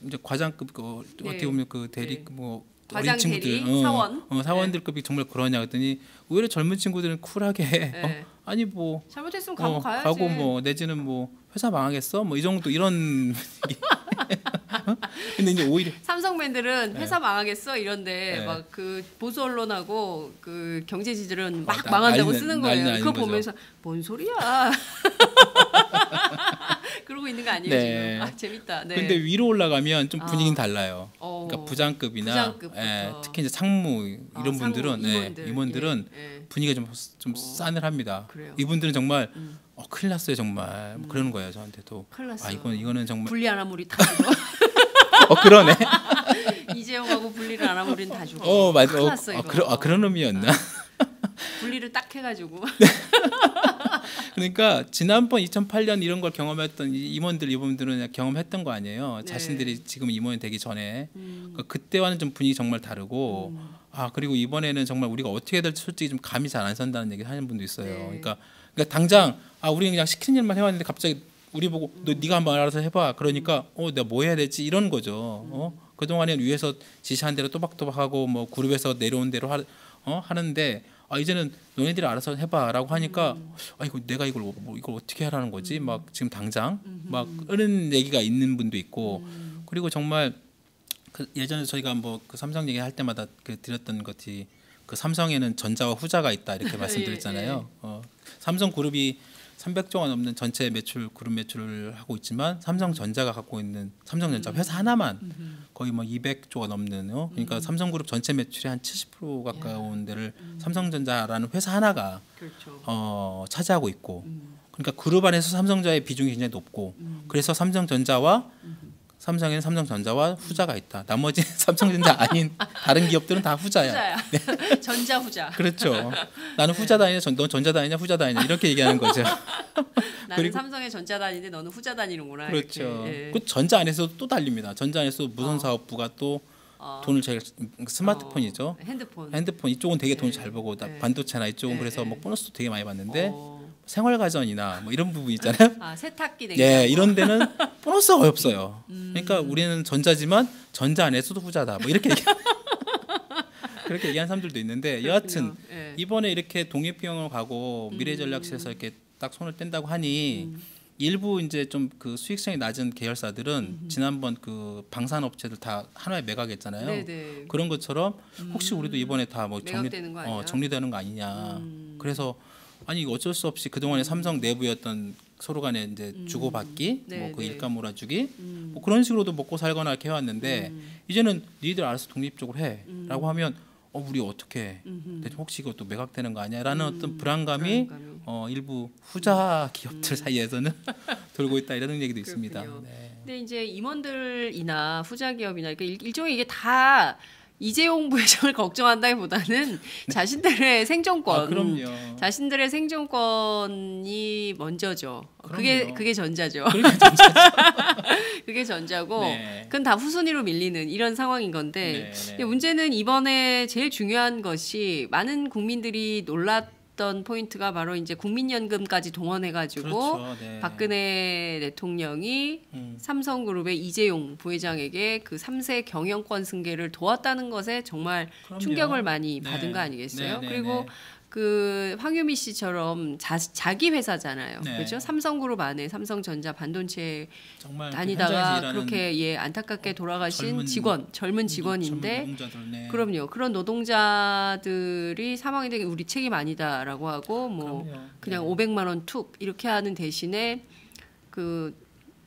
이제 과장급 네. 어떻게 보면 그 대리 네. 뭐 과장, 어린 친구들 대리, 사원 사원들급이 정말 그러냐 그랬더니 오히려 젊은 친구들은 쿨하게 네. 아니 뭐 잘못했으면 감옥 가야지. 가고 뭐 내지는 뭐 회사 망하겠어 뭐 이 정도 이런 근데 이제 오히려 삼성맨들은 회사 망하겠어 이런데 네. 막 그 보수 언론하고 그 경제지들은 막 망한다고 쓰는 거예요. 그거 보면서 뭔 소리야? 그러고 있는 거 아니에요 네. 지금? 재밌다. 네. 근데 위로 올라가면 좀 분위기는 달라요. 그러니까 부장급이나 특히 이제 상무 이런 분들은 임원들은 분위기가 좀 싸늘합니다. 그래요. 이분들은 정말 큰일 났어요 정말 그러는 거예요 저한테도. 큰일 났어. 이거는 정말 분리 안 하면 우리 다 죽어. 그러네. 이재용하고 분리를 안 하면 우린 다 죽어. 맞아. 큰일 났어 이거. 그런 의미였나? 분리를 딱 해가지고. 그러니까 지난번 2008년 이런 걸 경험했던 이분들은 경험했던 거 아니에요. 네. 자신들이 지금 임원이 되기 전에 그러니까 그때와는 좀 분위기 정말 다르고 그리고 이번에는 정말 우리가 어떻게 해야 될지 솔직히 좀 감이 잘 안 선다는 얘기 하는 분도 있어요. 네. 그러니까 당장 우리는 그냥 시키는 일만 해왔는데 갑자기 우리 보고 네가 한번 알아서 해봐. 그러니까 내가 뭐 해야 될지 이런 거죠. 그동안에 위에서 지시한 대로 또박또박하고 뭐 그룹에서 내려온 대로 하는데 이제는 너네들이 알아서 해봐라고 하니까 이거 내가 이걸 어떻게 하라는 거지? 막 지금 당장 막 이런 얘기가 있는 분도 있고 그리고 정말 예전에 저희가 뭐 그 삼성 얘기할 때마다 드렸던 것이 그 삼성에는 전자와 후자가 있다 이렇게 말씀드렸잖아요. 삼성그룹이 300조가 넘는 전체 매출 그룹 매출을 하고 있지만 삼성전자가 갖고 있는 삼성전자 회사 하나만 거의 뭐 200조가 넘는 그러니까 삼성그룹 전체 매출의 한 70% 가까운 데를 삼성전자라는 회사 하나가 그렇죠. 차지하고 있고 그러니까 그룹 안에서 삼성전자의 비중이 굉장히 높고 그래서 삼성에는 삼성전자와 후자가 있다. 나머지 삼성전자 아닌 다른 기업들은 다 후자야. 네. 전자 후자. 그렇죠. 나는 후자단이냐, 넌 전자단이냐, 후자단이냐 이렇게 얘기하는 거죠. 나는 삼성의 전자단인데 너는 후자단이는구나. 그렇죠. 그 전자 안에서 또 달립니다. 전자 안에서 무선 사업부가 또 돈을 제일 스마트폰이죠. 핸드폰 이쪽은 되게 돈 잘 벌고 반도체나 이쪽은 그래서 뭐 보너스도 되게 많이 받는데 생활가전이나 뭐 이런 부분 있잖아요. 세탁기 예, 이런 데는 보너스가 없어요. 그러니까 우리는 전자지만 전자 안에서도 후자다. 뭐 이렇게 그렇게 얘기하는 사람들도 있는데 여하튼 이번에 이렇게 독립비용을 가고 미래전략실에서 이렇게 딱 손을 뗀다고 하니 일부 이제 좀 그 수익성이 낮은 계열사들은 지난번 그 방산업체들 다 하나에 매각했잖아요. 네네. 그런 것처럼 혹시 우리도 이번에 다 뭐 정리되는 거 아니냐. 그래서 아니 어쩔 수 없이 그동안에 삼성 내부였던 서로 간에 이제 주고받기, 뭐 그 일감 몰아주기, 뭐 그런 식으로도 먹고 살거나 이렇게 해왔는데 이제는 니들 알아서 독립적으로 해라고 하면 우리 어떻게 혹시 이것도 매각되는 거 아니야라는 어떤 불안감이 일부 후자 기업들 사이에서는 돌고 있다 이런 얘기도 있습니다. 네. 근데 이제 임원들이나 후자 기업이나 그러니까 일종의 이게 다 이재용 부회장을 걱정한다기보다는 자신들의 생존권, 자신들의 생존권이 먼저죠. 그게 전자죠. 그게 전자고, 그건 다 후순위로 밀리는 이런 상황인 건데, 문제는 이번에 제일 중요한 것이 많은 국민들이 놀랐던 포인트가 바로 이제 국민연금까지 동원해가지고 박근혜 대통령이 삼성그룹의 이재용 부회장에게 그 3세 경영권 승계를 도왔다는 것에 정말 충격을 많이 받은 거 아니겠어요? 그리고 그 황유미 씨처럼 자기 회사잖아요. 그렇죠? 삼성그룹 안에 삼성전자 반도체 다니다가 그렇게 안타깝게 돌아가신 젊은 직원인데 그럼요. 그런 노동자들이 사망이 되게 우리 책임 아니다라고 하고 뭐 그냥 500만 원 툭 이렇게 하는 대신에 그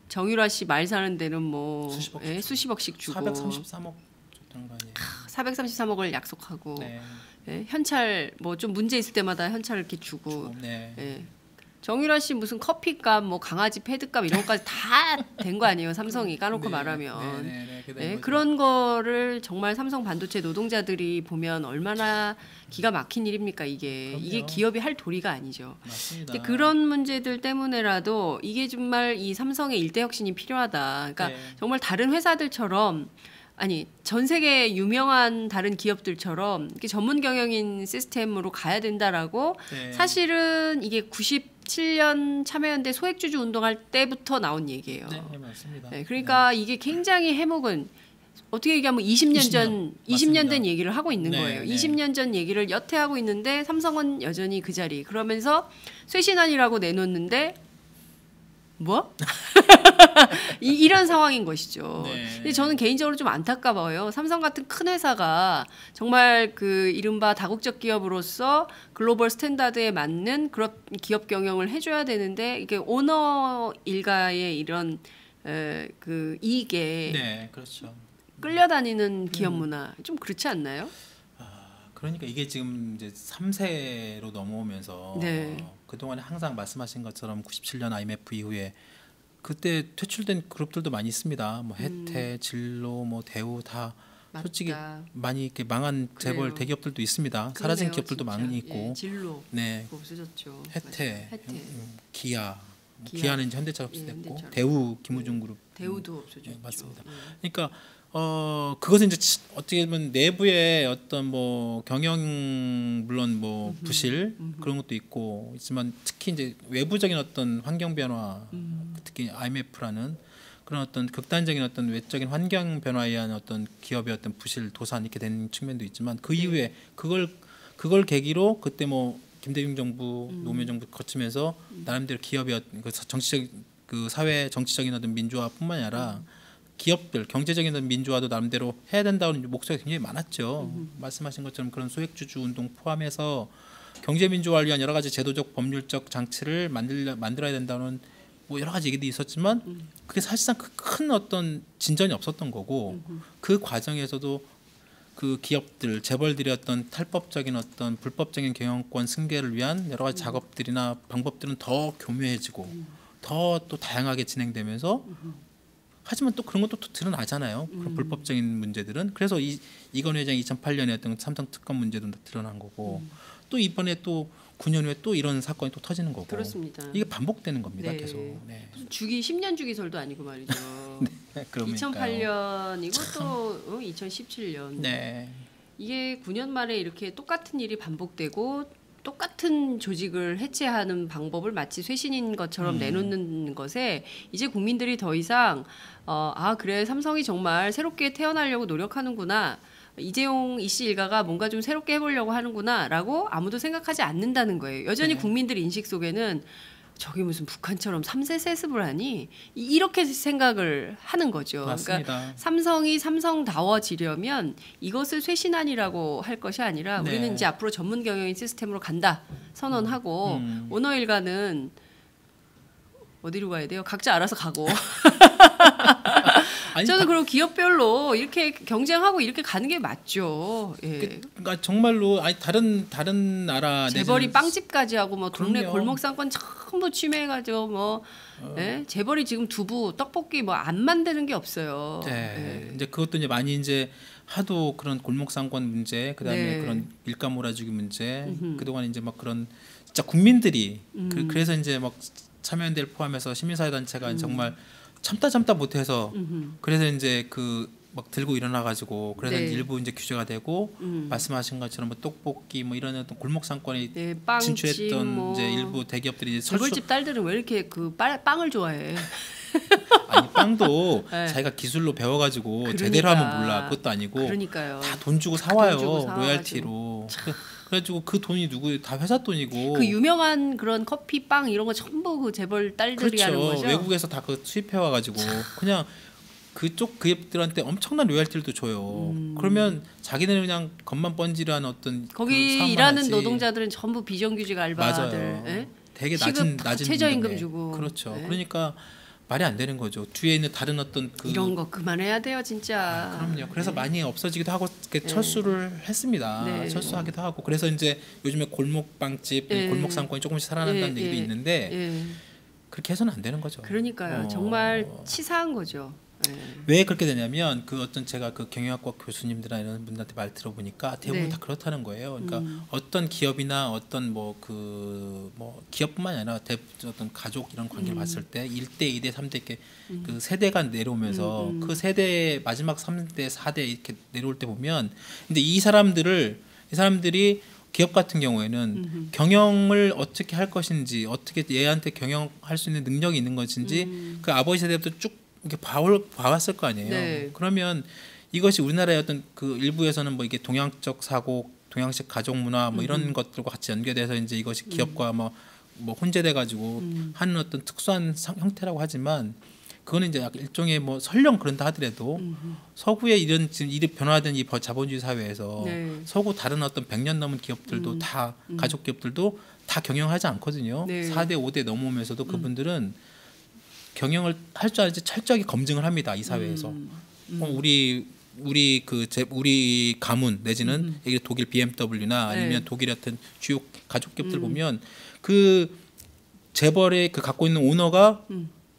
정유라 씨 말 사는 데는 뭐 수십억씩 주고 433억 줬다는 거 아니에요? 433억을 약속하고 현찰 뭐 좀 문제 있을 때마다 현찰을 이렇게 주고 정유라 씨 무슨 커피값 뭐 강아지 패드값 이런 것까지 다 된 거 아니에요? 삼성이 까놓고 말하면 그런 거를 정말 삼성 반도체 노동자들이 보면 얼마나 기가 막힌 일입니까 이게. 이게 기업이 할 도리가 아니죠. 맞습니다. 그런 문제들 때문에라도 이게 정말 이 삼성의 일대 혁신이 필요하다. 그러니까 정말 다른 회사들처럼 아니 전 세계 유명한 다른 기업들처럼 이렇게 전문 경영인 시스템으로 가야 된다라고 사실은 이게 97년 참여연대 소액주주 운동할 때부터 나온 얘기예요. 맞습니다. 그러니까 이게 굉장히 해묵은 어떻게 얘기하면 20년 된 얘기를 하고 있는 거예요. 20년 전 얘기를 여태 하고 있는데 삼성은 여전히 그 자리. 그러면서 쇄신안이라고 내놓는데 뭐? 이런 상황인 것이죠. 근데 저는 개인적으로 좀 안타까워요. 삼성 같은 큰 회사가 정말 그 이른바 다국적 기업으로서 글로벌 스탠다드에 맞는 그런 기업 경영을 해줘야 되는데 이게 오너 일가의 이런 그 이익에 끌려다니는 기업 문화 좀 그렇지 않나요? 그러니까 이게 지금 이제 3세로 넘어오면서 그동안에 항상 말씀하신 것처럼 97년 IMF 이후에 그때 퇴출된 그룹들도 많이 있습니다. 뭐 혜태, 진로, 뭐 대우 다 솔직히 많이 이렇게 망한 재벌 대기업들도 있습니다. 사라진 기업들도 많이 있고. 진로 없어졌죠. 혜태, 기아는 이제 현대차가 없어졌고 대우, 김우중 그룹 대우도 없어졌죠. 맞습니다. 그러니까 그것은 이제 어떻게 보면 내부의 어떤 뭐 경영 물론 뭐 부실 그런 것도 있지만 특히 이제 외부적인 어떤 환경 변화 특히 IMF라는 그런 어떤 극단적인 어떤 외적인 환경 변화에 의한 어떤 기업의 어떤 부실 도산 이렇게 된 측면도 있지만 그 이후에 그걸 계기로 그때 뭐 김대중 정부 노무현 정부 거치면서 나름대로 기업의 그 정치적 그 사회 정치적인 어떤 민주화뿐만 아니라 기업들 경제적인 민주화도 나름대로 해야 된다는 목소리가 굉장히 많았죠. 말씀하신 것처럼 그런 소액주주 운동 포함해서 경제민주화를 위한 여러 가지 제도적 법률적 장치를 만들어야 된다는 뭐 여러 가지 얘기도 있었지만 그게 사실상 큰 어떤 진전이 없었던 거고 그 과정에서도 그 기업들 재벌들이 어떤 탈법적인 어떤 불법적인 경영권 승계를 위한 여러 가지 작업들이나 방법들은 더 교묘해지고 더 또 다양하게 진행되면서 하지만 또 그런 것도 또 드러나잖아요. 그런 불법적인 문제들은. 그래서 이건희 회장이 2008년에 어떤 삼성 특검 문제도 드러난 거고 또 이번에 또 9년 후에 또 이런 사건이 또 터지는 거고. 그렇습니다. 이게 반복되는 겁니다. 네. 계속. 네. 주기 10년 주기설도 아니고 말이죠. 네, 2008년이고 또 2017년. 네. 이게 9년 만에 이렇게 똑같은 일이 반복되고 똑같은 조직을 해체하는 방법을 마치 쇄신인 것처럼 내놓는 것에 이제 국민들이 더 이상 그래 삼성이 정말 새롭게 태어나려고 노력하는구나. 이재용 이씨 일가가 뭔가 좀 새롭게 해보려고 하는구나라고 아무도 생각하지 않는다는 거예요. 여전히 네. 국민들 인식 속에는 저게 무슨 북한처럼 3세 세습을 하니 이렇게 생각을 하는 거죠. 맞습니다. 그러니까 삼성이 삼성다워지려면 이것을 쇄신안이라고 할 것이 아니라 네. 우리는 이제 앞으로 전문 경영인 시스템으로 간다 선언하고 오너 일가는 어디로 가야 돼요? 각자 알아서 가고. 아니, 저는 그리고 기업별로 이렇게 경쟁하고 이렇게 가는 게 맞죠. 예. 그러니까 정말로 다른 나라 재벌이 빵집까지 하고 뭐 동네 그럼요. 골목 상권 전부 침해해가지고 뭐 예? 재벌이 지금 두부 떡볶이 뭐 안 만드는 게 없어요. 네. 이제 그것도 이제 많이 이제 하도 그런 골목 상권 문제, 그다음에 네. 그런 일감 몰아주기 문제, 그동안 이제 막 그런 진짜 국민들이 그래서 이제 막 참여연대를 포함해서 시민사회 단체가 정말 참다 못해서 그래서 이제 그 막 들고 일어나 가지고 그래서 네. 일부 이제 규제가 되고 말씀하신 것처럼 뭐 떡볶이 뭐 이런 어떤 골목 상권에 네, 빵집 진출했던 뭐 이제 일부 대기업들이 이제 재벌집 딸들은 왜 이렇게 그 빵을 좋아해? 아니 빵도 네. 자기가 기술로 배워가지고 그러니까. 제대로 하면 몰라 그것도 아니고 그러니까요. 다 돈 주고 사와요 돈 주고 사와가지고. 로얄티로. 그래가지고 그 돈이 누구 다 회사 돈이고. 그 유명한 그런 커피 빵 이런 거 전부 그 재벌 딸들이 하는 그렇죠. 거죠. 외국에서 다 그 수입해 와가지고 그냥 그쪽 기업들한테 엄청난 로얄티를 줘요. 그러면 자기네는 그냥 겉만 번지르한 어떤 거기 그 사업만 일하는 하지. 노동자들은 전부 비정규직 알바들. 맞아요. 예? 되게 시급 낮은 최저임금 임금에. 주고. 그렇죠. 네. 그러니까 말이 안 되는 거죠. 뒤에 있는 다른 어떤 그 이런 거 그만해야 돼요, 진짜. 그럼요. 그래서 네. 많이 없어지기도 하고 이렇게 철수를 했습니다. 네. 철수하기도 하고 그래서 이제 요즘에 골목빵집, 네. 골목 상권이 조금씩 살아난다는 네. 얘기도 네. 있는데 예. 그렇게 해서는 안 되는 거죠. 그러니까요. 정말 치사한 거죠. 예. 왜 그렇게 되냐면 그 어떤 제가 그 경영학과 교수님들이나 이런 분들한테 말 들어보니까 대부분 네. 다 그렇다는 거예요. 그러니까 어떤 기업이나 어떤 뭐 기업뿐만이 아니라 어떤 가족 이런 관계를 봤을 때 1대, 2대, 3대 이렇게 그 세대가 내려오면서 그 세대 마지막 3대, 4대 이렇게 내려올 때 보면 근데 이 사람들이 기업 같은 경우에는 경영을 어떻게 할 것인지 어떻게 얘한테 경영할 수 있는 능력이 있는 것인지 그 아버지 세대부터 쭉 이렇게 봐왔을 거 아니에요. 네. 그러면 이것이 우리나라의 어떤 그 일부에서는 뭐 이게 동양적 사고, 동양식 가족 문화 뭐 이런 것들과 같이 연계돼서 이제 이것이 기업과 뭐 혼재돼 가지고 하는 어떤 특수한 형태라고 하지만 그거는 이제 약간 일종의 뭐 설령 그런다 하더라도 서구의 이런 지금 일이 변화된 이 자본주의 사회에서 네. 서구 다른 어떤 100년 넘은 기업들도 다 가족 기업들도 다 경영하지 않거든요. 네. 4대 5대 넘어오면서도 그분들은 경영을 할 줄 알지 철저하게 검증을 합니다. 이 사회에서. 우리 가문 내지는 여기 독일 BMW나 아니면 네. 독일 같은 주요 가족 기업들 보면 그 재벌의 그 갖고 있는 오너가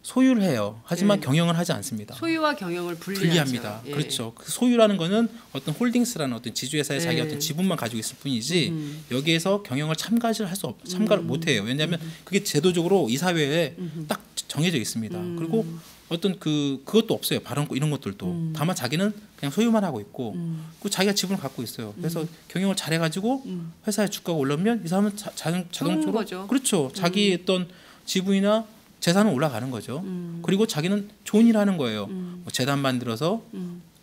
소유를 해요. 하지만 네. 경영을 하지 않습니다. 소유와 경영을 분리합니다. 예. 그렇죠. 그 소유라는 거는 어떤 홀딩스라는 어떤 지주회사에 자기 네. 어떤 지분만 가지고 있을 뿐이지 여기에서 경영을 참가를 못 해요. 왜냐하면 그게 제도적으로 이 사회에 딱 정해져 있습니다. 그리고 어떤 그것도 없어요. 발언권 이런 것들도. 다만 자기는 그냥 소유만 하고 있고 그 자기가 지분을 갖고 있어요. 그래서 경영을 잘해가지고 회사의 주가가 올라오면 이 사람은 자동적으로 거죠. 그렇죠. 자기 어떤 지분이나 재산은 올라가는 거죠. 그리고 자기는 좋은 일 하는 거예요. 뭐 재단 만들어서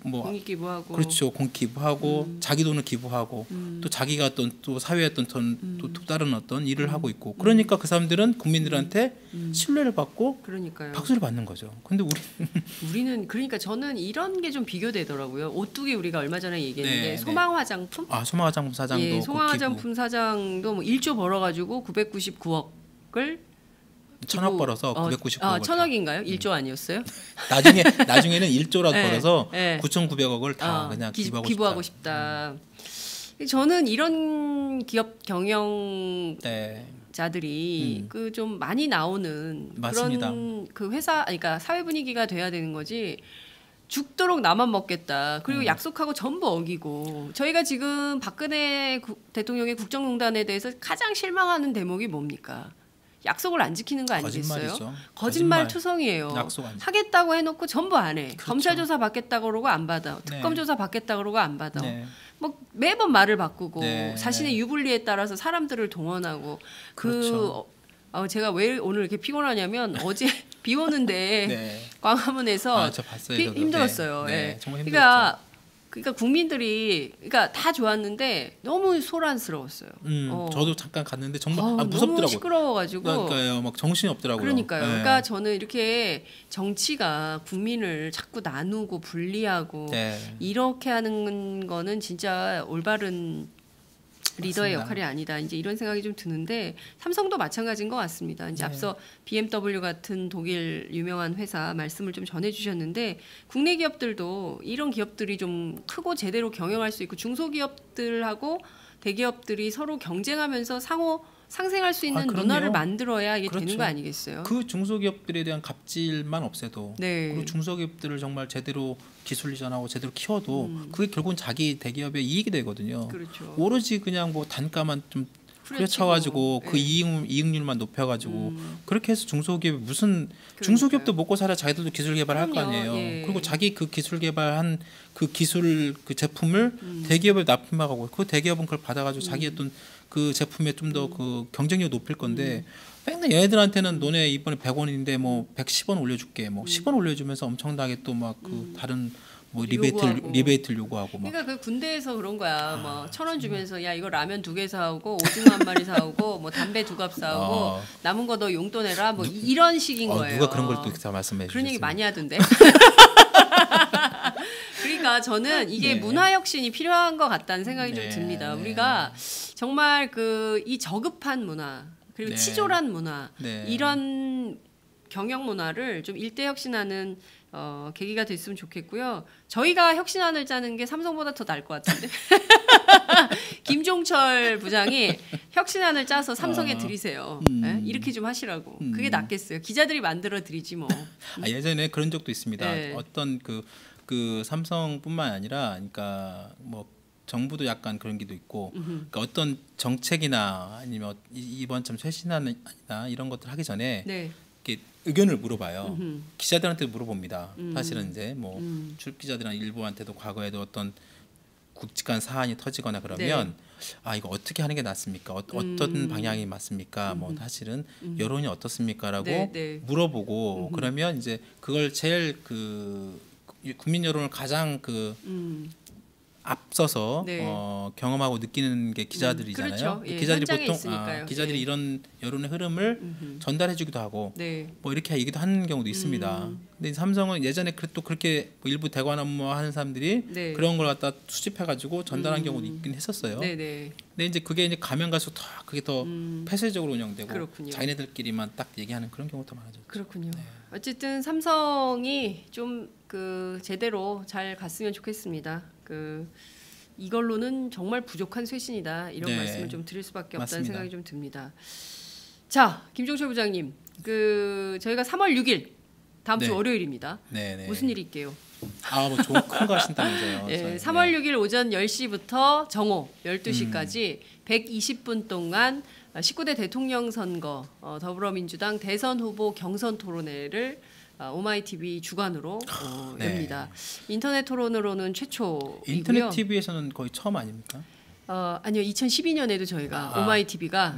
뭐 공익기부하고 그렇죠. 공익기부하고 자기 돈을 기부하고 또 자기가 또 사회에 또 다른 어떤 일을 하고 있고 그러니까 그 사람들은 국민들한테 신뢰를 받고 그러니까요. 박수를 받는 거죠. 근데 우리는 그러니까 저는 이런 게 좀 비교되더라고요. 오뚜기 우리가 얼마 전에 얘기했는데 네, 소망 화장품 소망 화장품 사장도 예, 소망 화장품 사장도 뭐 1조 벌어가지고 999억을 1,000억 벌어서 999억을 1,000억인가요? 1조 아니었어요? 나중에는 1조라도 네, 벌어서 네. 9,900억을 다 그냥 기부하고 싶다. 저는 이런 기업 경영자들이 그 좀 많이 나오는 맞습니다. 그런 그 회사, 그러니까 사회 분위기가 돼야 되는 거지. 죽도록 나만 먹겠다. 그리고 약속하고 전부 어기고. 저희가 지금 박근혜 대통령의 국정농단에 대해서 가장 실망하는 대목이 뭡니까? 약속을 안 지키는 거 아니겠어요? 거짓말이죠. 거짓말 투성이에요. 약속 안 하겠다고 해놓고 전부 안 해. 그렇죠. 검찰 조사 받겠다고 그러고 안 받아. 특검 조사 받겠다고 그러고 안 받아. 네. 뭐 매번 말을 바꾸고 네, 자신의 유불리에 따라서 사람들을 동원하고 그렇죠. 제가 왜 오늘 이렇게 피곤하냐면 어제 비 오는데 네. 광화문에서 저 봤어요, 힘들었어요. 네, 정말 힘들었죠. 그러니까 국민들이 다 좋았는데 너무 소란스러웠어요. 저도 잠깐 갔는데 정말 무섭더라고요. 너무 시끄러워가지고. 그러니까요, 막 정신이 없더라고요. 그러니까요. 네. 그러니까 저는 이렇게 정치가 국민을 자꾸 나누고 분리하고 이렇게 하는 거는 진짜 올바른 리더의 맞습니다. 역할이 아니다. 이제 이런 생각이 좀 드는데 삼성도 마찬가지인 것 같습니다. 이제 앞서 BMW 같은 독일 유명한 회사 말씀을 좀 전해주셨는데 국내 기업들도 이런 기업들이 좀 크고 제대로 경영할 수 있고 중소기업들하고 대기업들이 서로 경쟁하면서 상호 상생할 수 있는 문화를 만들어야 이게 되는 거 아니겠어요? 그 중소기업들에 대한 갑질만 없애도 그리고 중소기업들을 정말 제대로 기술 이전하고 제대로 키워도 그게 결국은 자기 대기업의 이익이 되거든요. 그렇죠. 오로지 그냥 뭐 단가만 좀 후려쳐가지고 그 이익률만 높여가지고 그렇게 해서 중소기업이 무슨 중소기업도 먹고 살아 자기들도 기술 개발할 거 아니에요. 그리고 자기 그 기술 개발한 그 기술 그 제품을 대기업에 납품하고 그 대기업은 그걸 받아가지고 자기 어떤 그 제품에 좀 더 그 경쟁력 높일 건데 맨날 얘네들한테는 너네 이번에 100원인데 뭐 110원 올려줄게 뭐 10원 올려주면서 엄청나게 또 막 그 다른 뭐 리베이트를 요구하고 막. 그러니까 그 군대에서 그런 거야. 뭐 1,000원 주면서 야 이거 라면 2개 사오고 오징어 한 마리 사오고 뭐 담배 2갑 사오고 남은 거 너 용돈 내라 뭐 이런 식인 거예요. 누가 그런 걸 또 말씀해 주셨어요. 그런 얘기 많이 하던데. 그러니까 저는 이게 문화 혁신이 필요한 것 같다는 생각이 좀 듭니다. 우리가 정말 그 이 저급한 문화 그리고 치졸한 문화 이런 경영 문화를 좀 일대 혁신하는 계기가 됐으면 좋겠고요. 저희가 혁신안을 짜는 게 삼성보다 더 나을 것 같은데. 김종철 부장이 혁신안을 짜서 삼성에 드리세요. 네? 이렇게 좀 하시라고. 그게 낫겠어요. 기자들이 만들어 드리지 뭐. 예전에 그런 적도 있습니다. 어떤 그 삼성뿐만 아니라, 그러니까 뭐 정부도 약간 그런 게도 있고, 그러니까 어떤 정책이나 아니면 이번 참 쇄신안이나 이런 것들 하기 전에. 이렇게 의견을 물어봐요. 기자들한테 물어봅니다. 사실은 이제 뭐 출입기자들이나 일부한테도 과거에도 어떤 굵직한 사안이 터지거나 그러면 이거 어떻게 하는 게 낫습니까? 어떤 방향이 맞습니까? 뭐 사실은 여론이 어떻습니까라고 물어보고 그러면 이제 그걸 제일 그 국민 여론을 가장 그 앞서서 경험하고 느끼는 게 기자들이잖아요. 그렇죠. 기자들이 보통 있으니까요. 기자들이 이런 여론의 흐름을 전달해주기도 하고 뭐 이렇게 얘기도 하는 경우도 있습니다. 근데 삼성은 예전에 또 그렇게 뭐 일부 대관 업무하는 사람들이 그런 걸 갖다 수집해가지고 전달한 경우도 있긴 했었어요. 근데 이제 그게 이제 가면 갈수록 더 그게 더 폐쇄적으로 운영되고 자기네들끼리만 딱 얘기하는 그런 경우가 더 많아졌죠. 그렇군요. 어쨌든 삼성이 좀 그 제대로 잘 갔으면 좋겠습니다. 이걸로는 정말 부족한 쇄신이다 이런 말씀을 좀 드릴 수밖에 없다는 생각이 좀 듭니다. 자, 김종철 부장님, 저희가 3월 6일 다음 주 월요일입니다. 무슨 일이 있게요? 뭐 좋은 큰 거 하신다면서요. 3월 6일 오전 10시부터 정오 12시까지 120분 동안 19대 대통령 선거 더불어민주당 대선 후보 경선 토론회를 오마이TV 주관으로 엽니다. 인터넷 토론으로는 최초이고요. 인터넷 TV에서는 거의 처음 아닙니까? 아니요. 2012년에도 저희가 오마이TV가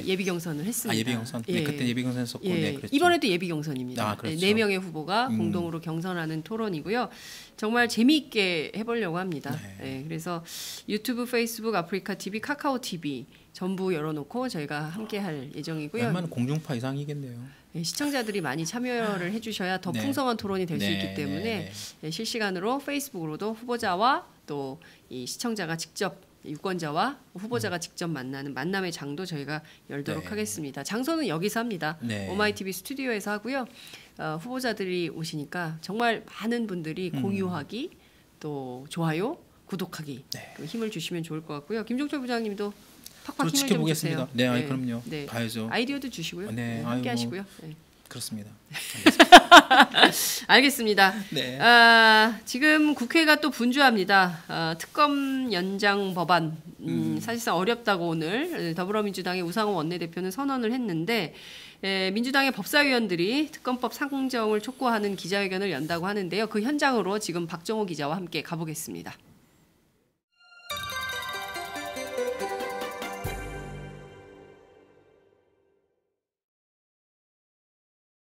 예비 경선을 했습니다. 예비 경선. 네, 그때 예비 경선 했었고 그랬죠. 이번에도 예비 경선입니다. 그렇죠. 4명의 후보가 공동으로 경선하는 토론이고요. 정말 재미있게 해보려고 합니다. 그래서 유튜브, 페이스북, 아프리카 TV, 카카오 TV 전부 열어놓고 저희가 함께할 예정이고요. 웬만한 공중파 이상이겠네요. 시청자들이 많이 참여를 해주셔야 더 풍성한 토론이 될 수 있기 때문에 실시간으로 페이스북으로도 후보자와 또 이 시청자가 직접 유권자와 후보자가 직접 만나는 만남의 장도 저희가 열도록 하겠습니다. 장소는 여기서 합니다. 오마이TV 스튜디오에서 하고요. 후보자들이 오시니까 정말 많은 분들이 공유하기 또 좋아요, 구독하기 또 힘을 주시면 좋을 것 같고요. 김종철 부장님도 팍팍 힘을 좀 주세요. 네, 그럼요. 봐야죠. 아이디어도 주시고요. 함께 하시고요. 그렇습니다. 알겠습니다. 지금 국회가 또 분주합니다. 특검 연장 법안 사실상 어렵다고 오늘 더불어민주당의 우상호 원내대표는 선언을 했는데 민주당의 법사위원들이 특검법 상정을 촉구하는 기자회견을 연다고 하는데요. 그 현장으로 지금 박정호 기자와 함께 가보겠습니다.